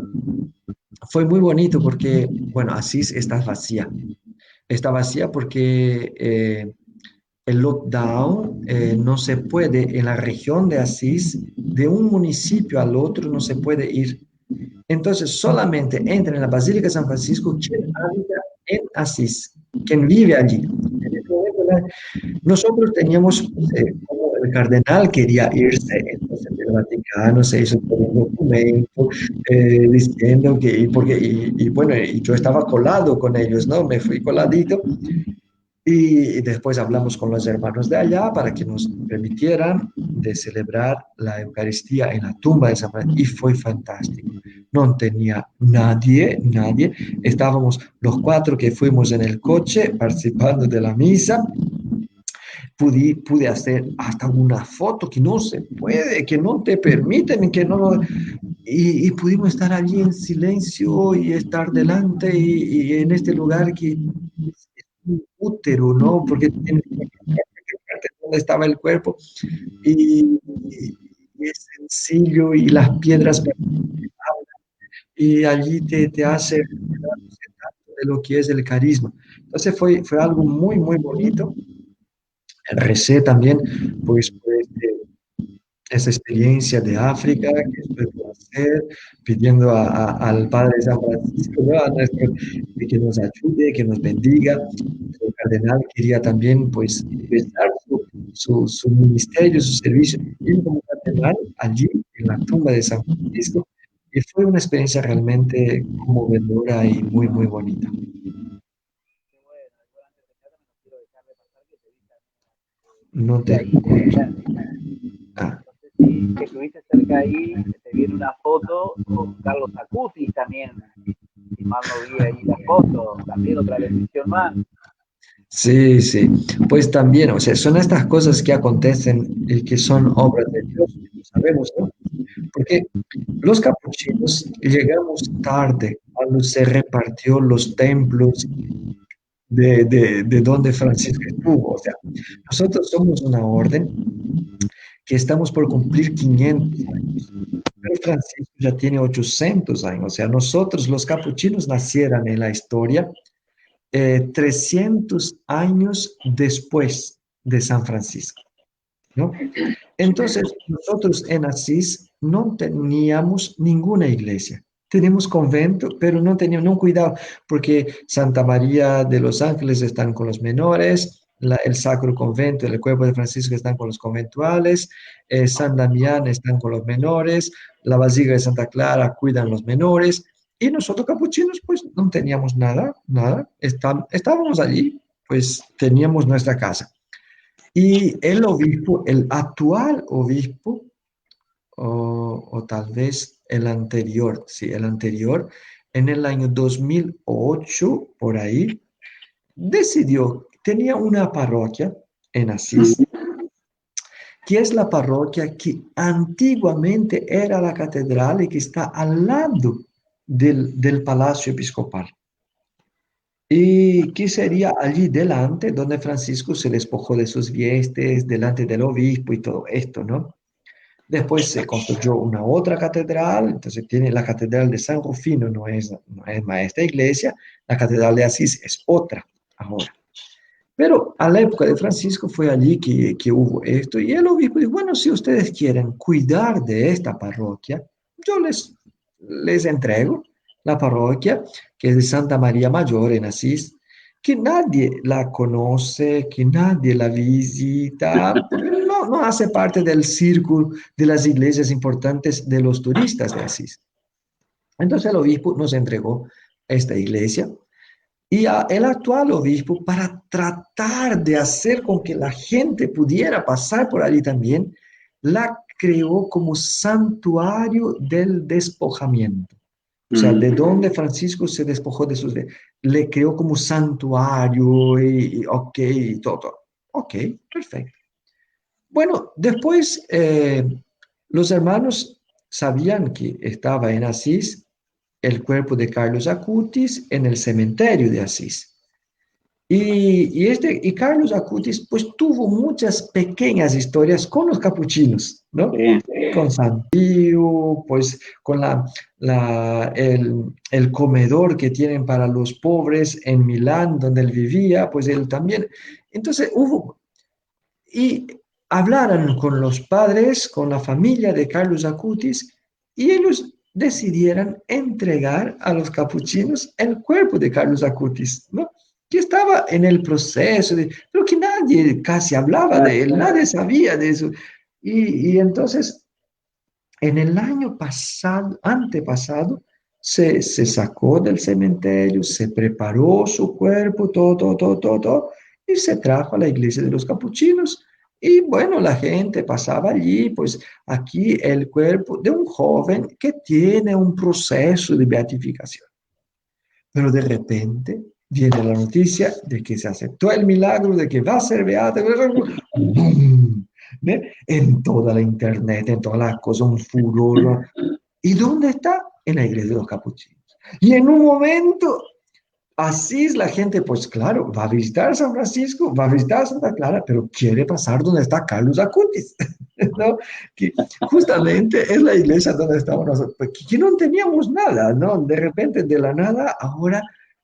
fue muy bonito porque, bueno, Asís está vacía. Está vacía porque el lockdown no se puede en la región de Asís, de un municipio al otro no se puede ir. Entonces solamente entra en la Basílica de San Francisco quien habita en Asís, quien vive allí. Nosotros teníamos, como el cardenal quería irse, entonces el Vaticano se hizo todo un documento diciendo que, y bueno, y yo estaba colado con ellos, ¿no? Me fui coladito y después hablamos con los hermanos de allá para que nos permitieran de celebrar la Eucaristía en la tumba de San Francisco y fue fantástico. No tenía nadie. Estábamos los cuatro que fuimos en el coche participando de la misa. Pude hacer hasta una foto que no se puede, que no te permiten, que no, y pudimos estar allí en silencio y estar delante y en este lugar que es un útero, ¿no? Porque tienes que fijarte dónde estaba el cuerpo y es sencillo y las piedras y allí te hace de lo que es el carisma. Entonces fue algo muy bonito. Recé también, pues esa experiencia de África que estoy por hacer, pidiendo al Padre San Francisco, ¿no? Que nos ayude, que nos bendiga. El cardenal quería también, pues, empezar su ministerio, su servicio civil como cardenal allí en la tumba de San Francisco. Y fue una experiencia realmente conmovedora y muy bonita. Qué bueno, yo antes de nada no quiero dejar de pasar que te vi No te ahí, escucho. Ah, no sé si que estuviste cerca ahí, te vi en una foto con Carlos Acutis también, si mal no vi ahí la foto, también otra bendición más. sí, sí. Pues también, o sea, son estas cosas que acontecen y que son obras de Dios, lo sabemos, ¿no? Porque los capuchinos llegamos tarde cuando se repartió los templos de donde Francisco estuvo. O sea, nosotros somos una orden que estamos por cumplir 500 años, pero Francisco ya tiene 800 años. O sea, nosotros los capuchinos nacieron en la historia 300 años después de San Francisco, ¿no? Entonces, nosotros en Asís no teníamos ninguna iglesia. Tenemos convento, pero no teníamos un cuidado, porque Santa María de los Ángeles están con los menores, el Sacro Convento, el Cuerpo de Francisco están con los conventuales, San Damián están con los menores, la Basílica de Santa Clara cuidan los menores, y nosotros capuchinos, pues no teníamos nada. Estábamos allí, pues teníamos nuestra casa. Y el obispo, el actual obispo, o tal vez el anterior, sí, el anterior, en el año 2008, por ahí, decidió, tenía una parroquia en Asís, que es la parroquia que antiguamente era la catedral y que está al lado del Palacio Episcopal. Y que sería allí delante donde Francisco se despojó de sus viestes, delante del obispo y todo esto, ¿no? Después se construyó una otra catedral, entonces tiene la catedral de San Rufino, no es más esta iglesia, la catedral de Asís es otra ahora. Pero a la época de Francisco fue allí que hubo esto y el obispo dijo, bueno, si ustedes quieren cuidar de esta parroquia, yo les entrego la parroquia que es de Santa María Mayor en Asís, que nadie la conoce, que nadie la visita, porque no hace parte del círculo de las iglesias importantes de los turistas de Asís. Entonces el obispo nos entregó esta iglesia y el actual obispo, para tratar de hacer con que la gente pudiera pasar por allí también, la creó como santuario del despojamiento. O sea, Mm. de donde Francisco se despojó de sus... Le creó como santuario y ok, y todo. Ok, perfecto. Bueno, después los hermanos sabían que estaba en Asís el cuerpo de Carlos Acutis en el cementerio de Asís. Y Carlos Acutis pues tuvo muchas pequeñas historias con los capuchinos, ¿no? Sí. Con San Pío, pues con el comedor que tienen para los pobres en Milán, donde él vivía, pues él también. Entonces hubo, y hablaran con los padres, con la familia de Carlos Acutis, y ellos decidieran entregar a los capuchinos el cuerpo de Carlos Acutis, ¿no? Que estaba en el proceso, pero que nadie casi hablaba de él, nadie sabía de eso. Y entonces, en el año pasado, antepasado, se sacó del cementerio, se preparó su cuerpo, todo, y se trajo a la iglesia de los capuchinos. Y bueno, la gente pasaba allí, pues aquí el cuerpo de un joven que tiene un proceso de beatificación. Pero de repente viene la noticia de que se aceptó el milagro, de que va a ser beato. ¡Bum! ¿Ve? En toda la internet, en todas las cosas, un furor. ¿Y dónde está? En la iglesia de los capuchinos. Y en un momento, así es la gente, pues claro, va a visitar San Francisco, va a visitar Santa Clara, pero quiere pasar donde está Carlos Acutis, ¿no? Que justamente es la iglesia donde estamos nosotros, que no teníamos nada, ¿no? De repente, de la nada, ahora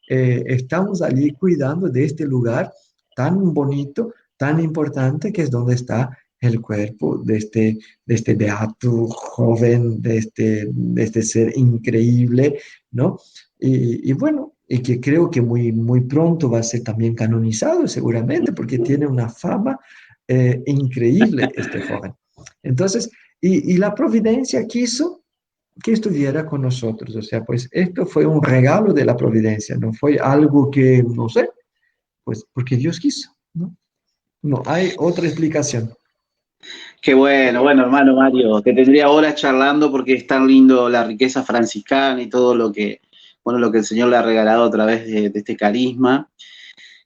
estamos allí cuidando de este lugar tan bonito, tan importante, que es donde está el cuerpo de este beato joven, de este ser increíble, ¿no? Y bueno, y que creo que muy pronto va a ser también canonizado, seguramente, porque tiene una fama increíble este joven. Entonces, y la providencia quiso que estuviera con nosotros. O sea, pues esto fue un regalo de la providencia, no fue algo que, no sé, pues porque Dios quiso, ¿no? No hay otra explicación. Qué bueno, bueno, hermano Mario, te tendría horas charlando porque es tan lindo la riqueza franciscana y todo lo que, bueno, lo que el Señor le ha regalado a través de este carisma.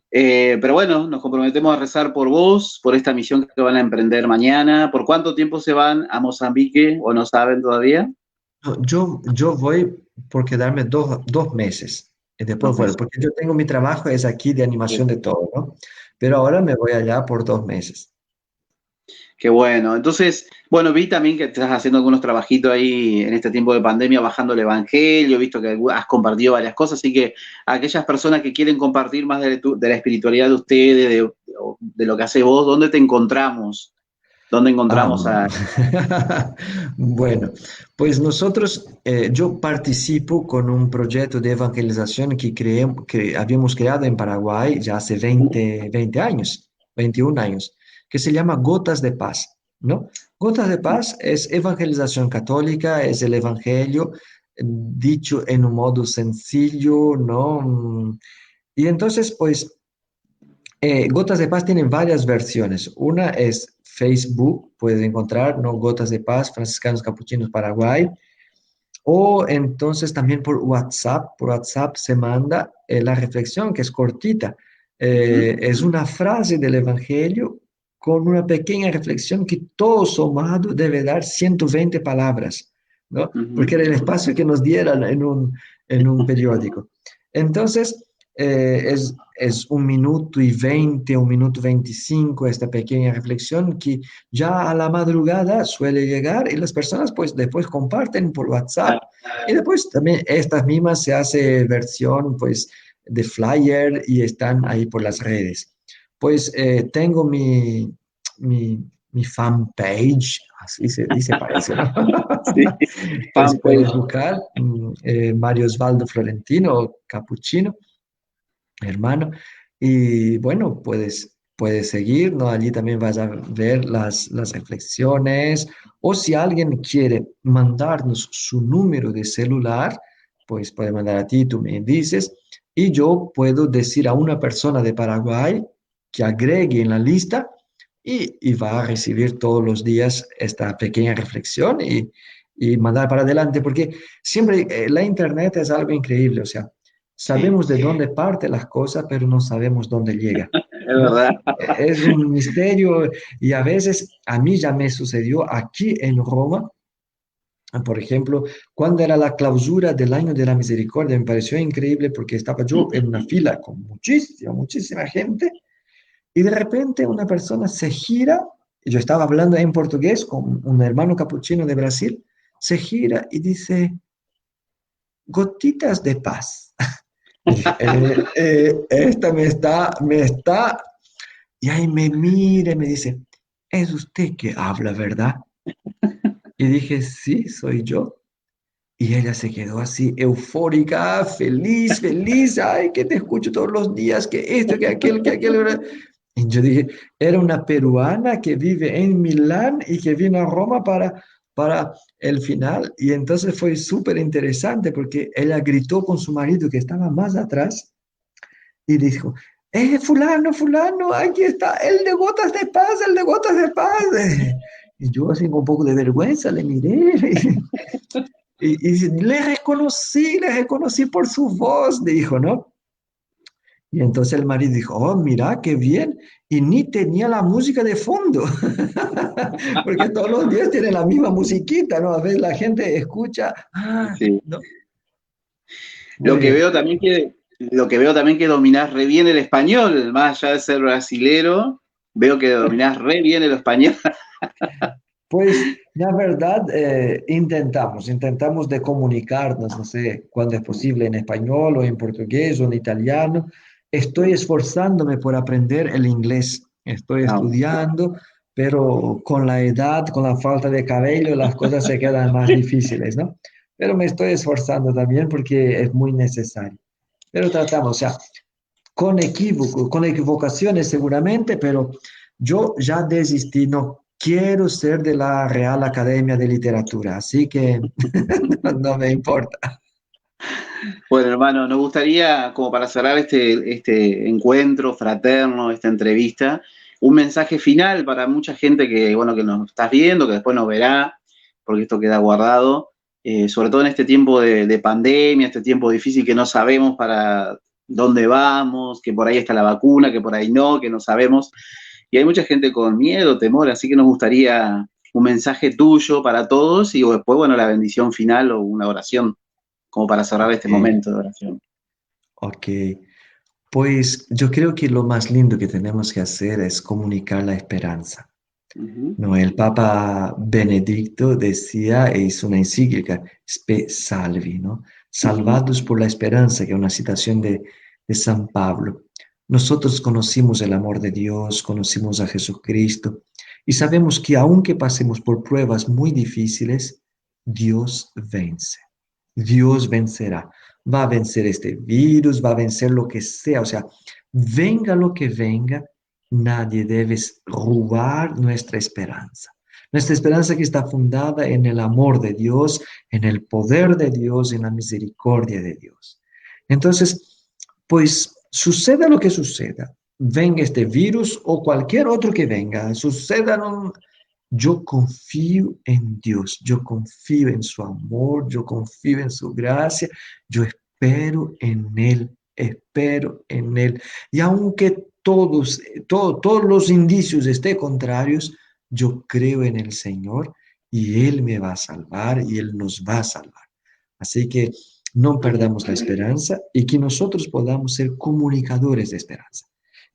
Pero bueno, nos comprometemos a rezar por vos, por esta misión que van a emprender mañana. ¿Por cuánto tiempo se van a Mozambique o no saben todavía? No, yo voy por quedarme dos meses y después 2 meses. vuelvo, porque yo tengo mi trabajo, es aquí de animación de todo, ¿no? Pero ahora me voy allá por 2 meses. Qué bueno. Entonces, bueno, vi también que estás haciendo algunos trabajitos ahí en este tiempo de pandemia bajando el evangelio, he visto que has compartido varias cosas, así que aquellas personas que quieren compartir más de la espiritualidad de ustedes, de lo que haces vos, ¿dónde te encontramos? ¿Dónde encontramos Am, a... bueno, pues nosotros, yo participo con un proyecto de evangelización que habíamos creado en Paraguay ya hace 20 años, 21 años, que se llama Gotas de Paz, ¿no? Gotas de Paz es evangelización católica, es el evangelio dicho en un modo sencillo, ¿no? Y entonces, pues Gotas de Paz tienen varias versiones. Una es Facebook, puedes encontrar, ¿no? Gotas de Paz, Franciscanos Capuchinos Paraguay. O entonces también por WhatsApp. Por WhatsApp se manda la reflexión, que es cortita. Es una frase del Evangelio con una pequeña reflexión que todo sumado debe dar 120 palabras, ¿no? Porque era el espacio que nos dieran en un periódico. Entonces, es 1 minuto y 20, 1 minuto 25 esta pequeña reflexión que ya a la madrugada suele llegar y las personas pues después comparten por WhatsApp y después también estas mismas se hace versión pues de flyer y están ahí por las redes. Pues tengo mi fanpage, así se dice, parece, ¿no? Sí, Pues fanpage. puedes buscar Mario Osvaldo Florentino Capuchino hermano. Y bueno, puedes seguir, ¿no? Allí también vas a ver las reflexiones. O si alguien quiere mandarnos su número de celular, pues puede mandar a ti, tú me dices, y yo puedo decir a una persona de Paraguay que agregue en la lista y va a recibir todos los días esta pequeña reflexión y mandar para adelante, porque siempre la internet es algo increíble, o sea, Sí, sabemos de dónde parte las cosas, pero no sabemos dónde llega, es ¿no? verdad. Es un misterio y a veces a mí ya me sucedió aquí en Roma, por ejemplo, cuando era la clausura del Año de la Misericordia, me pareció increíble porque estaba yo en una fila con muchísima gente y de repente una persona se gira, yo estaba hablando en portugués con un hermano capuchino de Brasil, se gira y dice, gotitas de paz. Y dije, esta y ahí me mira y me dice, es usted que habla, ¿verdad? Y dije, sí, soy yo. Y ella se quedó así eufórica, feliz, ay, que te escucho todos los días, que esto, que aquello, ¿verdad? Y yo dije, era una peruana que vive en Milán y que vino a Roma para el final. Y entonces fue súper interesante porque ella gritó con su marido que estaba más atrás y dijo, fulano, aquí está, el de gotas de paz, el de gotas de paz. Y yo así con un poco de vergüenza le miré y le reconocí por su voz, dijo, ¿no? Y entonces el marido dijo, oh, mira, qué bien. Y ni tenía la música de fondo, porque todos los días tiene la misma musiquita, ¿no? A veces la gente escucha, Sí. ¿no? Muy Lo que bien. veo también que, lo que veo también que dominás re bien el español, más allá de ser brasilero, veo que dominás re bien el español. Pues la verdad, intentamos de comunicarnos, no sé, cuando es posible en español o en portugués o en italiano. Estoy esforzándome por aprender el inglés, estoy Ah, estudiando, pero con la edad, con la falta de cabello, las cosas se quedan más difíciles, ¿no? Pero me estoy esforzando también porque es muy necesario. Pero tratamos, o sea, con equívoco, con equivocaciones seguramente, pero yo ya desistí, no quiero ser de la Real Academia de Literatura, así que no me importa. bueno, hermano, nos gustaría, como para cerrar este encuentro fraterno, esta entrevista, un mensaje final para mucha gente que, bueno, que nos estás viendo, que después nos verá, porque esto queda guardado, sobre todo en este tiempo de pandemia, este tiempo difícil que no sabemos para dónde vamos, que por ahí está la vacuna, que por ahí no, que no sabemos. Y hay mucha gente con miedo, temor, así que nos gustaría un mensaje tuyo para todos y después, bueno, la bendición final o una oración como para cerrar Ok, este momento de oración. ok. Pues yo creo que lo más lindo que tenemos que hacer es comunicar la esperanza. Ujú, No, el Papa Benedicto decía, e hizo una encíclica, Spe Salvi, ¿no? ujú. Salvados por la esperanza, que es una citación de San Pablo. Nosotros conocimos el amor de Dios, conocimos a Jesucristo y sabemos que aunque pasemos por pruebas muy difíciles, Dios vence. Dios vencerá. Va a vencer este virus, va a vencer lo que sea. O sea, venga lo que venga, nadie debe robar nuestra esperanza. Nuestra esperanza que está fundada en el amor de Dios, en el poder de Dios, en la misericordia de Dios. Entonces, pues suceda lo que suceda, venga este virus o cualquier otro que venga, suceda, yo confío en Dios, yo confío en su amor, yo confío en su gracia, yo espero en Él, espero en Él. Y aunque todos los indicios estén contrarios, yo creo en el Señor y Él me va a salvar y Él nos va a salvar. Así que no perdamos la esperanza y que nosotros podamos ser comunicadores de esperanza.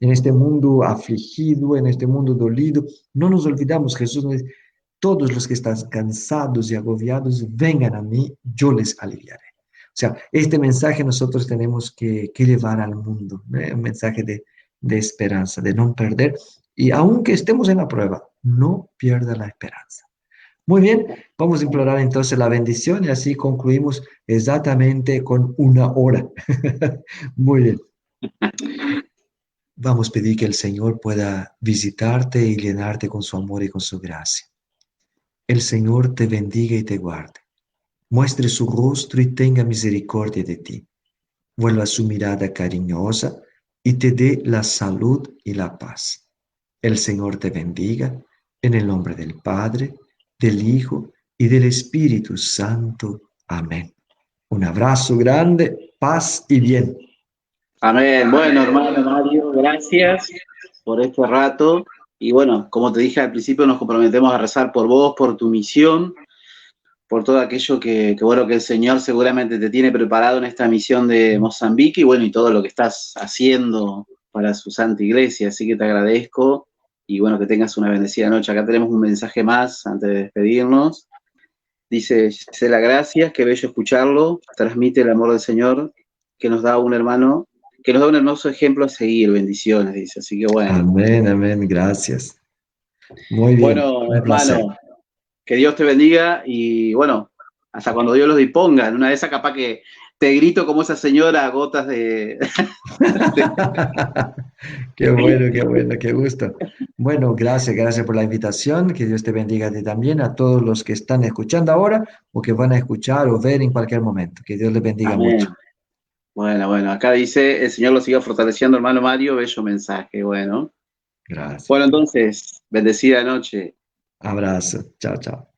En este mundo afligido, en este mundo dolido, no nos olvidamos, Jesús nos dice, todos los que están cansados y agobiados, vengan a mí, yo les aliviaré. O sea, este mensaje nosotros tenemos que llevar al mundo, ¿no? Un mensaje de esperanza, de no perder. Y aunque estemos en la prueba, no pierda la esperanza. Muy bien, vamos a implorar entonces la bendición y así concluimos exactamente con una hora. Muy bien. Vamos a pedir que el Señor pueda visitarte y llenarte con su amor y con su gracia. El Señor te bendiga y te guarde. Muestre su rostro y tenga misericordia de ti. Vuelva su mirada cariñosa y te dé la salud y la paz. El Señor te bendiga, en el nombre del Padre, del Hijo y del Espíritu Santo. Amén. Un abrazo grande, paz y bien. Amén. Bueno, hermano Mario, gracias por este rato. Y bueno, como te dije al principio, nos comprometemos a rezar por vos, por tu misión, por todo aquello bueno, que el Señor seguramente te tiene preparado en esta misión de Mozambique y bueno, y todo lo que estás haciendo para su santa iglesia. Así que te agradezco y bueno, que tengas una bendecida noche. Acá tenemos un mensaje más antes de despedirnos. Dice Gisela, gracias, qué bello escucharlo. Transmite el amor del Señor que nos da un hermano, que nos da un hermoso ejemplo a seguir. Bendiciones, dice. Así que bueno. Amén, amén, gracias. Muy bien, Bueno, un placer. hermano, que Dios te bendiga y bueno, hasta cuando Dios los disponga. En una de esas capaz que te grito como esa señora a gotas de... Qué bueno, qué bueno, qué gusto. Bueno, gracias, gracias por la invitación. Que Dios te bendiga a ti también, a todos los que están escuchando ahora o que van a escuchar o ver en cualquier momento. Que Dios les bendiga mucho. Amén. Bueno, acá dice, el Señor lo siga fortaleciendo, hermano Mario, bello mensaje. Bueno, Gracias. bueno, entonces, bendecida noche. Abrazo. Chao, chao.